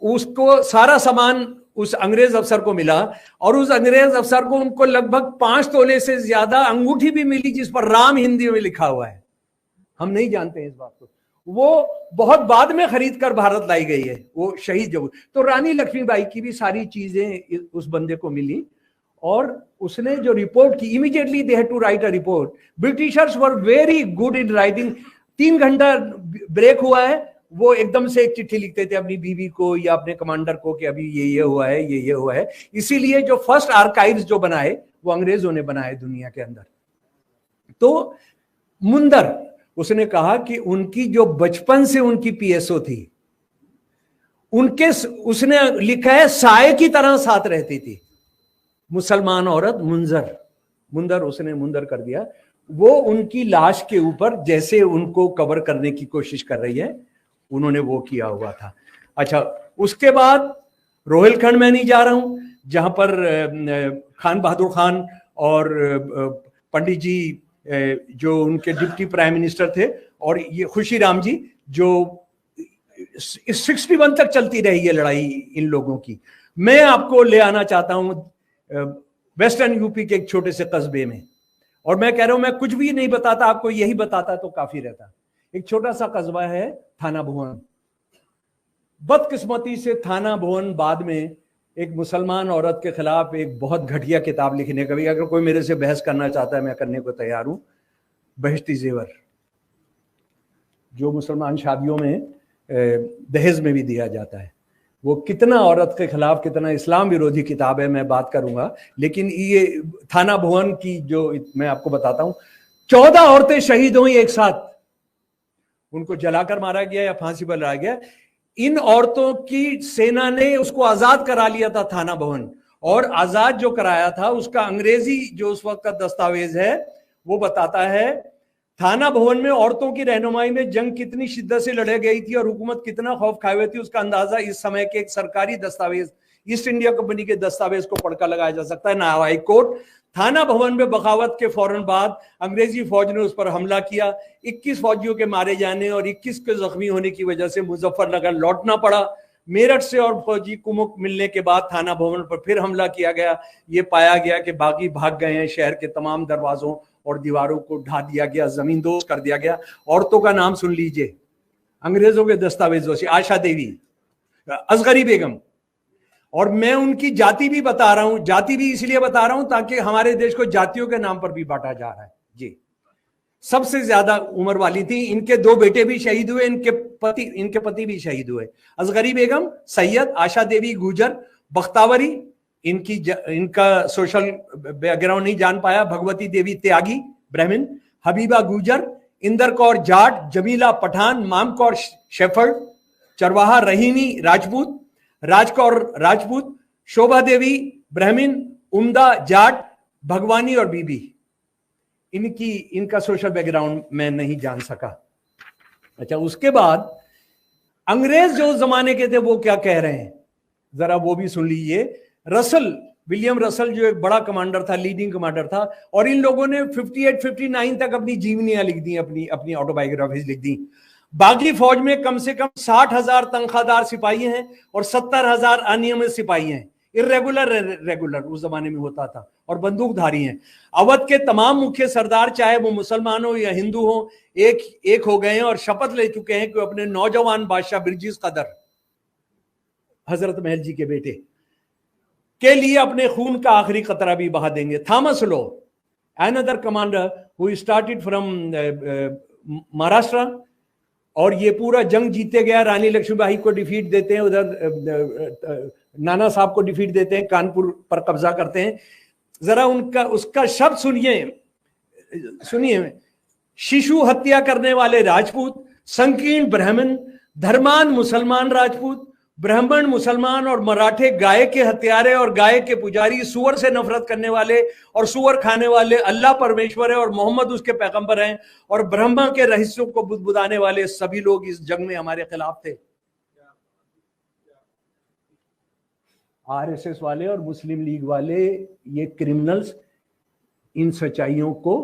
उसको सारा सामान उस अंग्रेज अफसर को मिला और उस अंग्रेज अफसर को उनको लगभग 5 तोले से ज्यादा अंगूठी भी मिली जिस पर राम हिंदी में लिखा हुआ है। हम नहीं जानते हैं इस बात को। वो बहुत बाद में खरीद कर भारत लाई गई है वो शहीद जब। तो रानी लक्ष्मीबाई की भी सारी चीजें उस बंदे को मिली और उसने जो रिपोर्ट की, immediately they had to write a report. Britishers were very good in writing. 3 घंटा ब्रेक हुआ है, वो एकदम से एक चिट्ठी लिखते थे अपनी बीवी को या अपने कमांडर को कि अभी ये हुआ है, ये हुआ है। इसीलिए जो फर्स्ट आर्काइव्स जो बनाए वो अंग्रेजों ने बनाए दुनिया के अंदर। तो मुंदर उसने कहा कि उनकी जो बचपन से उनकी पीएसओ थी उनके, उसने लिखा है साए की तरह साथ रहती थी मुसलमान औरत मुंदर उसने मुंदर कर दिया। वो उनकी लाश के ऊपर जैसे उनको कवर करने की कोशिश कर रही है, उन्होंने वो किया हुआ था। अच्छा, उसके बाद रोहिलखंड में नहीं जा रहा हूं, जहां पर खान बहादुर खान और पंडित जी जो उनके डिप्टी प्राइम मिनिस्टर थे, और ये खुशीराम जी, जो 61 तक चलती रही है लड़ाई इन लोगों की। मैं आपको ले आना चाहता हूं वेस्टर्न यूपी के एक छोटे से कस्बे में, और मैं कह रहा हूं मैं कुछ भी नहीं बताता, आपको यही बताता तो काफी रहता। एक छोटा सा कस्बा है थाना भुवन। बदकिस्मती से थाना भुवन बाद में एक मुसलमान औरत के खिलाफ एक बहुत घटिया किताब लिखने का भी, अगर कोई मेरे से बहस करना चाहता है मैं करने को तैयार हूं, बहिश्ती जेवर, जो मुसलमान शादियों में दहेज में भी दिया जाता है। वो कितना औरत के खिलाफ, कितना इस्लाम विरोधी किताब है, मैं बात करूंगा। लेकिन ये थाना भुवन की जो मैं आपको बताता हूं, 14 औरतें शहीद हुई एक साथ, उनको जलाकर मारा गया या फांसी पर लाया गया। इन औरतों की सेना ने उसको आजाद करा लिया था थाना भवन, और आजाद जो कराया था उसका अंग्रेजी जो उस वक्त का दस्तावेज है वो बताता है थाना भवन में औरतों की रहनुमाई में जंग कितनी शिद्दत से लड़ाई गई थी और हुकूमत कितना खौफ खाए हुए थी, उसका अंदाजा इस समय के एक सरकारी दस्तावेज, ईस्ट इंडिया कंपनी के दस्तावेज को पढ़कर लगाया जा सकता है। ना हाई कोर्ट, थाना भवन में बगावत के फौरन बाद अंग्रेजी फौज ने उस पर हमला किया। 21 फौजियों के मारे जाने और 21 के जख्मी होने की वजह से मुजफ्फरनगर लौटना पड़ा। मेरठ से और फौजी कुमुक मिलने के बाद थाना भवन पर फिर हमला किया गया। ये पाया गया कि बागी भाग गए हैं, शहर के तमाम दरवाजों और दीवारों को ढा दिया गया, जमींदोज कर दिया गया। औरतों का नाम सुन लीजिए, अंग्रेजों के दस्तावेजों से, आशा देवी, असगरी बेगम, और मैं उनकी जाति भी बता रहा हूं, जाति भी इसलिए बता रहा हूं ताकि हमारे देश को जातियों के नाम पर भी बांटा जा रहा है जी। सबसे ज्यादा उम्र वाली थी, इनके 2 बेटे भी शहीद हुए, इनके पति भी शहीद हुए। असगरी बेगम, सैयद, आशा देवी गुजर, बख्तावरी, इनका सोशल बैकग्राउंड नहीं जान पाया, भगवती देवी त्यागी ब्राह्मण, हबीबा गुजर, इंदर कौर जाट, जमीला पठान, माम कौर शेफर्ड, चरवाहा रहीमी राजपूत, राजकौर राजपूत, शोभा देवी ब्राह्मण, उम्दा जाट, भगवानी और बीबी। इनका सोशल बैकग्राउंड मैं नहीं जान सका। अच्छा, उसके बाद अंग्रेज जो जमाने के थे वो क्या कह रहे हैं जरा वो भी सुन लीजिए। विलियम रसल जो एक बड़ा कमांडर था, लीडिंग कमांडर था, और इन लोगों ने 58-59 तक अपनी जीवनियां लिख दी, अपनी ऑटोबायोग्राफीज लिख दी। बागी फौज में कम से कम 60,000 तनख्वाहदार सिपाही हैं और 70,000 अनियमित सिपाही हैं। इर्रेगुलर रेगुलर उस जमाने में होता था, और बंदूकधारी हैं। अवध के तमाम मुख्य सरदार, चाहे वो मुसलमान हो या हिंदू हो, एक हो गए हैं और शपथ ले चुके हैं कि अपने नौजवान बादशाह बिरजिस कदर, हजरत महल जी के बेटे, के लिए अपने खून का आखिरी कतरा भी बहा देंगे। Thomas low, another commander who started from Maharashtra, और ये पूरा जंग जीते गया। रानी लक्ष्मीबाई को डिफीट देते हैं, उधर नाना साहब को डिफीट देते हैं, कानपुर पर कब्जा करते हैं। जरा उसका शब्द सुनिए। शिशु हत्या करने वाले राजपूत, संकीर्ण ब्राह्मण, धर्मान मुसलमान राजपूत, ब्राह्मण मुसलमान और मराठे गाय के हत्यारे और गाय के पुजारी, सुअर से नफरत करने वाले और सुअर खाने वाले, अल्लाह परमेश्वर है और मोहम्मद उसके पैगंबर हैं, और ब्रह्मा के रहस्यों को बुदबुदाने वाले सभी लोग इस जंग में हमारे खिलाफ थे। आरएसएस वाले और मुस्लिम लीग वाले, ये क्रिमिनल्स इन सच्चाइयों को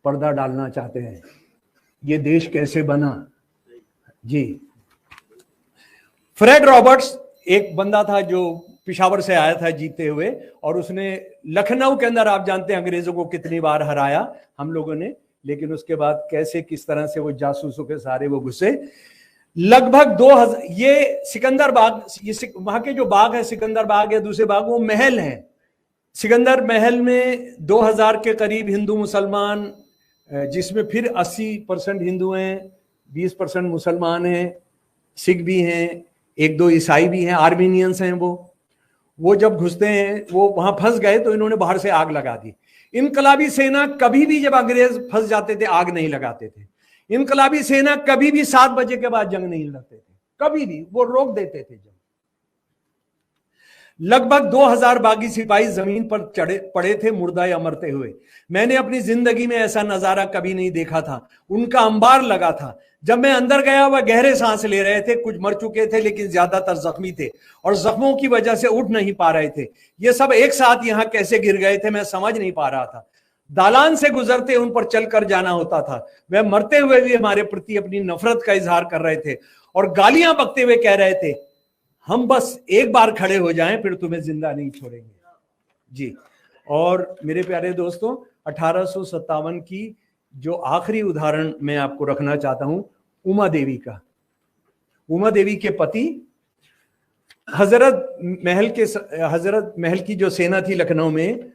पर्दा डालना चाहते हैं। ये देश कैसे बना जी। फ्रेड रॉबर्ट्स एक बंदा था जो पिशावर से आया था जीते हुए, और उसने लखनऊ के अंदर, आप जानते हैं अंग्रेजों को कितनी बार हराया हम लोगों ने, लेकिन उसके बाद कैसे किस तरह से वो जासूसों के सारे वो घुसे। लगभग 2000, ये सिकंदर बाग, ये वहां के जो बाग है सिकंदर बाग या दूसरे बाग, वो महल हैं। सिकंदर महल में 2000 के करीब हिंदू मुसलमान, जिसमें फिर 80% हिंदू हैं, 20% मुसलमान हैं, सिख भी हैं, 1-2 ईसाई भी हैं, आर्मीनियंस हैं। वो जब घुसते हैं, वो वहां फंस गए तो इन्होंने बाहर से आग लगा दी। इनकलाबी सेना कभी भी जब अंग्रेज फंस जाते थे आग नहीं लगाते थे। इनकलाबी सेना कभी भी 7 बजे के बाद जंग नहीं लड़ते थे, कभी भी, वो रोक देते थे जंग। लगभग 2000 बागी सिपाही जमीन पर पड़े थे, मुर्दा या मरते हुए। मैंने अपनी जिंदगी में ऐसा नजारा कभी नहीं देखा था। उनका अंबार लगा था। जब मैं अंदर गया वह गहरे सांस ले रहे थे, कुछ मर चुके थे लेकिन ज्यादातर जख्मी थे और जख्मों की वजह से उठ नहीं पा रहे थे। ये सब एक साथ यहां कैसे गिर गए थे मैं समझ नहीं पा रहा था। दालान से गुजरते उन पर चलकर जाना होता था। वह मरते हुए भी हमारे प्रति अपनी नफरत का इजहार कर रहे थे और गालियां बकते हुए कह रहे थे, हम बस एक बार खड़े हो जाएं फिर तुम्हें जिंदा नहीं छोड़ेंगे। जी। और मेरे प्यारे दोस्तों, 1857 की जो आखिरी उदाहरण मैं आपको रखना चाहता हूं, उमा देवी का। उमा देवी के पति हजरत महल की जो सेना थी लखनऊ में,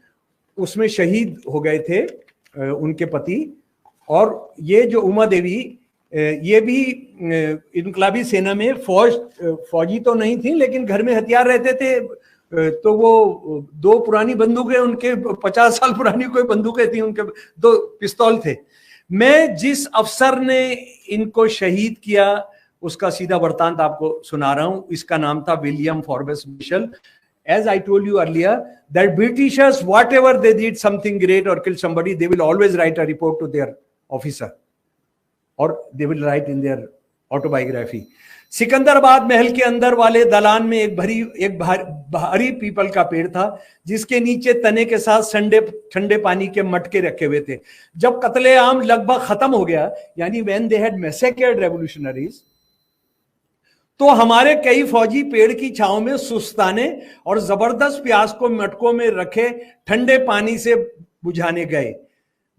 उसमें शहीद हो गए थे उनके पति। और ये जो उमा देवी, ये भी इनकलाबी सेना में फौजी तो नहीं थी लेकिन घर में हथियार रहते थे। तो वो 2 पुरानी बंदूकें, उनके 50 साल पुरानी कोई बंदूकें थी, उनके 2 पिस्तौल थे। मैं जिस अफसर ने इनको शहीद किया उसका सीधा वृत्तांत आपको सुना रहा हूं। इसका नाम था William Forbes Mitchell. As I told you earlier, that Britishers, whatever they did something great or killed somebody, they will always write a report to their officer, or they will write in their autobiography. Secunderabad महल के अंदर वाले दलान में एक भारी people का पेड़ था जिसके नीचे तने के साथ ठंडे पानी के मटके रखे हुए थे। जब कत्लेआम लगभग खत्म हो गया, यानी when they had massacred revolutionaries, तो हमारे कई फौजी पेड़ की छांव में सुस्ताने और जबरदस्त प्यास को मटकों में रखे ठंडे पानी से बुझाने गए।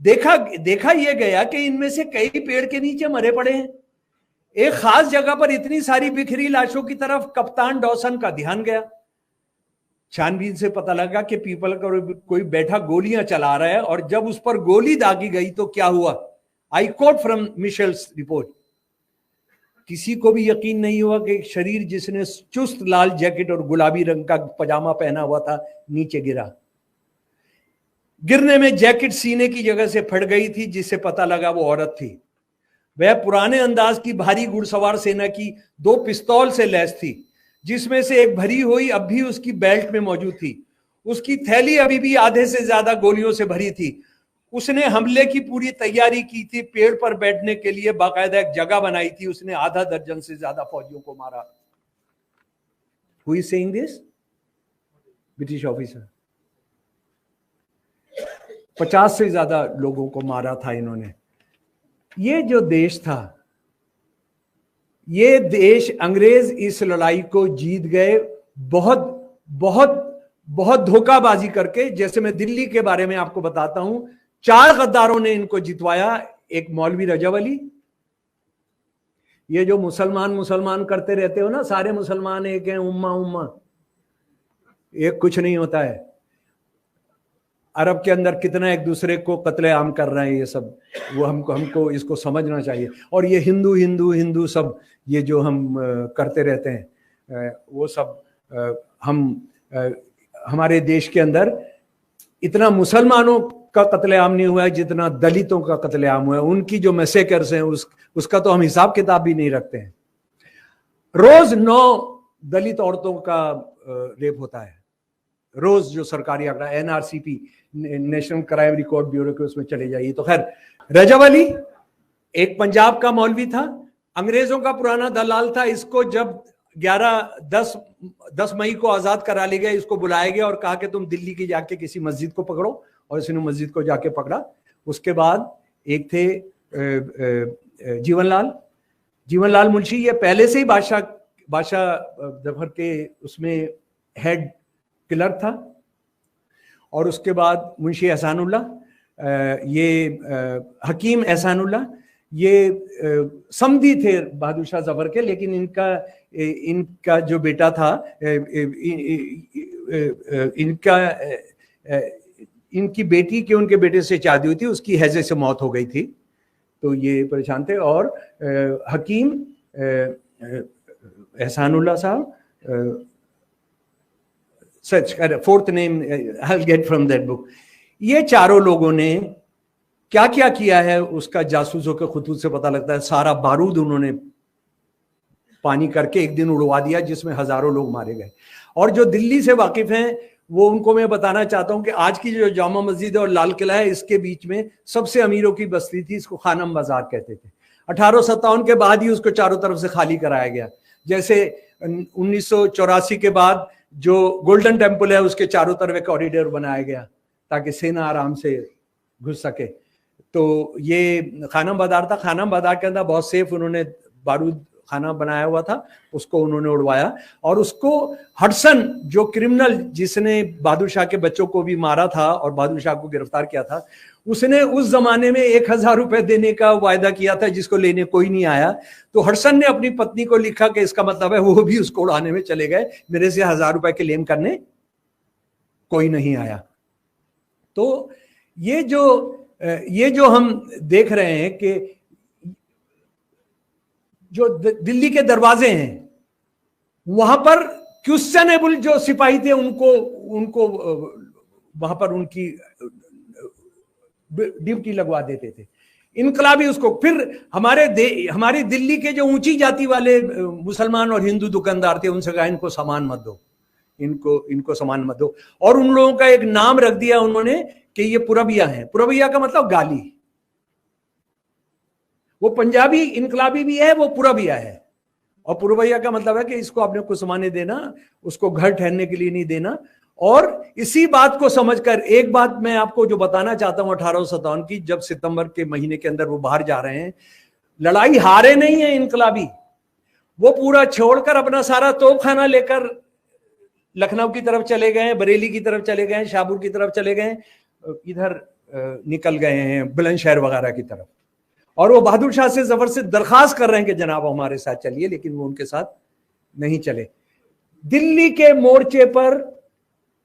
देखा यह गया कि इनमें से कई पेड़ के नीचे मरे पड़े हैं। एक खास जगह पर इतनी सारी बिखरी लाशों की तरफ कप्तान डॉसन का ध्यान गया। छानबीन से पता लगा कि पीपल का कोई बैठा गोलियां चला रहा है, और जब उस पर गोली दागी गई तो क्या हुआ। I quote from Michels report. किसी को भी यकीन नहीं हुआ कि शरीर जिसने चुस्त लाल जैकेट और गुलाबी रंग का पजामा पहना हुआ था नीचे गिरा। गिरने में जैकेट सीने की जगह से फट गई थी, जिससे पता लगा वो औरत थी। वह पुराने अंदाज की भारी घुड़सवार सेना की 2 पिस्तौल से लैस थी, जिसमें से एक भरी हुई अब भी उसकी बेल्ट में मौजूद थी। उसकी थैली अभी भी आधे से ज्यादा गोलियों से भरी थी। उसने हमले की पूरी तैयारी की थी। पेड़ पर बैठने के लिए बाकायदा एक जगह बनाई थी। उसने आधा दर्जन से ज्यादा फौजियों को मारा। Who is saying this? British officer. 50 से ज्यादा लोगों को मारा था इन्होंने। ये जो देश था, ये देश, अंग्रेज इस लड़ाई को जीत गए बहुत बहुत बहुत धोखाबाजी करके। जैसे मैं दिल्ली के बारे में आपको बताता हूं, 4 गद्दारों ने इनको जितवाया। एक मौलवी रजब अली, ये जो मुसलमान करते रहते हो ना, सारे मुसलमान एक हैं, उम्मा एक कुछ नहीं होता है। अरब के अंदर कितना एक दूसरे को कत्लेआम कर रहे हैं ये सब, वो हमको इसको समझना चाहिए। और ये हिंदू सब ये जो हम करते रहते हैं, वो सब हमारे देश के अंदर इतना मुसलमानों का कत्लेआम नहीं हुआ है जितना दलितों का कत्लेआम हुआ है। उनकी जो मैसेकर्स हैं उसका तो हम हिसाब किताब भी नहीं रखते हैं। रोज 9 दलित औरतों का रेप होता है रोज, जो सरकारी आंकड़ा NRCP, national crime record bureau के उसमें चले जाइए। तो खैर, रजब अली एक पंजाब का मौलवी था, अंग्रेजों का पुराना दलाल था। इसको जब 10 मई को आजाद करा लिया गया, इसको बुलाया गया और कहा कि तुम दिल्ली की जाके किसी मस्जिद को पकड़ो, और इसने मस्जिद को जाके पकड़ा। उसके बाद एक थे जीवनलाल मुंशी। ये पहले से ही बादशाह जफर के उसमें हेड किलर था। और उसके बाद मुंशी एहसानुल्लाह, ये हकीम एहसानुल्लाह, ये समधी थे बहादुर शाह जफर के, लेकिन इनका जो बेटा था, इनकी बेटी के उनके बेटे से शादी हुई थी, उसकी हैजे से मौत हो गई थी, तो ये परेशान थे। और हकीम एहसानुल्लाह साहब, सच 4th name I will get from that book. ये चारों लोगों ने क्या क्या किया है उसका जासूसों के खुतूत से पता लगता है। सारा बारूद उन्होंने पानी करके एक दिन उड़वा दिया, जिसमें हजारों लोग मारे गए। और जो दिल्ली से वाकिफ हैं वो उनको मैं बताना चाहता हूं कि आज की जो जामा मस्जिद है और लाल किला है, इसके बीच में सबसे अमीरों की बस्ती थी, इसको खानम बाजार कहते थे। 1857 के बाद ही उसको चारों तरफ से खाली कराया गया। जैसे 1984 के बाद जो गोल्डन टेम्पल है उसके चारों तरफ एक कॉरिडोर बनाया गया ताकि सेना आराम से घुस सके। तो ये खानम बाजार था। खानम बाजार के अंदर बहुत सेफ उन्होंने बारूद खाना बनाया हुआ था, उसको उन्होंने उड़वाया। और उसको हडसन, जो क्रिमिनल जिसने बहादुर शाह के बच्चों को भी मारा था और बहादुर शाह को गिरफ्तार किया था, उसने उस जमाने में 1000 रुपए देने का वायदा किया था, जिसको लेने कोई नहीं आया। तो हडसन ने अपनी पत्नी को लिखा कि इसका मतलब है वो भी उसको उड़ाने में चले गए, मेरे से 1000 रुपए क्लेम करने कोई नहीं आया। तो ये जो हम देख रहे हैं कि जो दिल्ली के दरवाजे हैं वहां पर क्वेश्चनेबल जो सिपाही थे उनको वहां पर उनकी ड्यूटी लगवा देते थे। इनकलाबी उसको फिर हमारी दिल्ली के जो ऊंची जाति वाले मुसलमान और हिंदू दुकानदार थे उनसे कहा इनको सामान मत दो, इनको सामान मत दो। और उन लोगों का एक नाम रख दिया उन्होंने कि ये पुरबिया है। पुरबिया का मतलब गाली। वो पंजाबी इनकलाबी भी है, वो पुरबिया है। और पुरबिया का मतलब है कि इसको अपने को सामान देना, उसको घर ठहरने के लिए नहीं देना। और इसी बात को समझकर एक बात मैं आपको जो बताना चाहता हूं 1857 की, जब सितंबर के महीने के अंदर वो बाहर जा रहे हैं, लड़ाई हारे नहीं है इनकलाबी। वो पूरा छोड़कर अपना सारा तोपखाना लेकर लखनऊ की तरफ चले गए, बरेली की तरफ चले गए, शाहपुर की तरफ चले गए, इधर निकल गए हैं बुलंदशहर वगैरह की तरफ। और वो बहादुर शाह से जबरदस्त दरखास्त कर रहे हैं कि जनाब हमारे साथ चलिए, लेकिन वो उनके साथ नहीं चले। दिल्ली के मोर्चे पर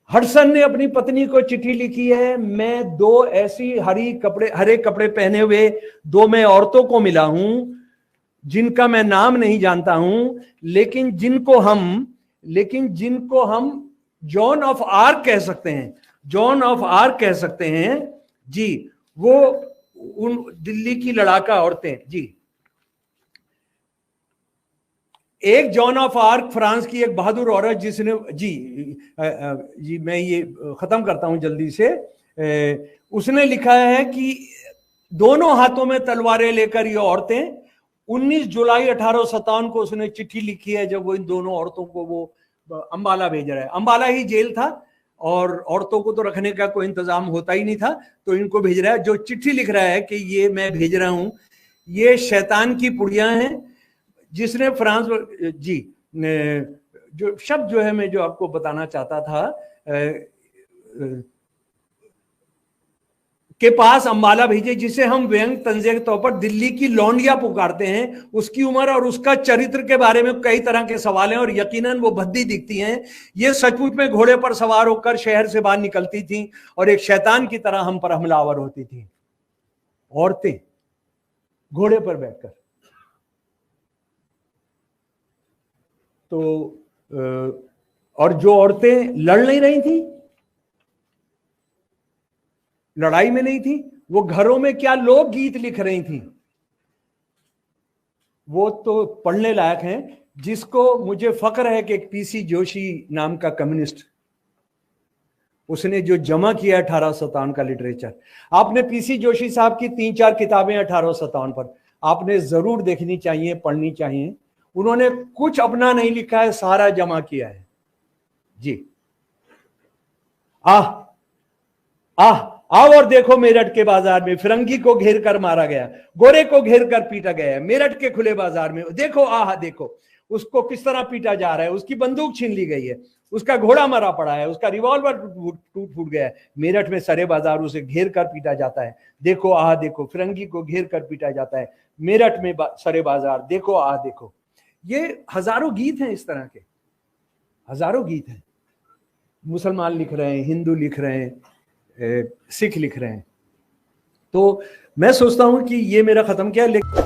हडसन ने अपनी पत्नी को चिट्ठी लिखी है, मैं 2 ऐसी हरे कपड़े पहने हुए 2 मैं औरतों को मिला हूं जिनका मैं नाम नहीं जानता हूं, लेकिन जिनको हम जॉन ऑफ आर्क कह सकते हैं, जॉन ऑफ आर्क कह सकते हैं जी। वो उन दिल्ली की लड़ाका औरतें जी। एक जॉन ऑफ आर्क फ्रांस की एक बहादुर औरत जिसने जी मैं ये खत्म करता हूं जल्दी से। उसने लिखा है कि दोनों हाथों में तलवारें लेकर ये औरतें 19 जुलाई 1857 को उसने चिट्ठी लिखी है, जब वो इन दोनों औरतों को वो अंबाला भेज रहा है। अंबाला ही जेल था और औरतों को तो रखने का कोई इंतजाम होता ही नहीं था, तो इनको भेज रहा है। जो चिट्ठी लिख रहा है कि ये मैं भेज रहा हूं, ये शैतान की पुड़ियां हैं जिसने फ्रांस जी जो शब्द जो है मैं जो आपको बताना चाहता था के पास अंबाला भेजे, जिसे हम व्यंग तंजे के तौर पर दिल्ली की लौंडिया पुकारते हैं। उसकी उम्र और उसका चरित्र के बारे में कई तरह के सवाल हैं और यकीनन वो भद्दी दिखती हैं। ये सचमुच में घोड़े पर सवार होकर शहर से बाहर निकलती थी और एक शैतान की तरह हम पर हमलावर होती थी। औरतें घोड़े पर बैठकर। तो और जो औरतें लड़ नहीं रही थी, लड़ाई में नहीं थी, वो घरों में क्या लोकगीत लिख रही थी, वो तो पढ़ने लायक हैं। जिसको मुझे फक्र है कि एक पीसी जोशी नाम का कम्युनिस्ट, उसने जो जमा किया 1857 का लिटरेचर। आपने पीसी जोशी साहब की 3-4 किताबें 1857 पर आपने जरूर देखनी चाहिए, पढ़नी चाहिए। उन्होंने कुछ अपना नहीं लिखा है, सारा जमा किया है जी। आओ और देखो मेरठ के बाजार में फिरंगी को घेर कर मारा गया, गोरे को घेर कर पीटा गया। मेरठ के खुले बाजार में देखो, देखो उसको किस तरह पीटा जा रहा है। उसकी बंदूक छीन ली गई है, उसका घोड़ा मरा पड़ा है, उसका रिवॉल्वर टूट फूट गया है। मेरठ में सरे बाजार उसे घेर कर पीटा जाता है। देखो देखो फिरंगी को घेर कर पीटा जाता है मेरठ में सरे बाजार, देखो देखो। ये हजारों गीत हैं, इस तरह के हजारों गीत हैं। मुसलमान लिख रहे हैं, हिंदू लिख रहे हैं, सिख लिख रहे हैं। तो मैं सोचता हूं कि ये मेरा खत्म किया, लेकिन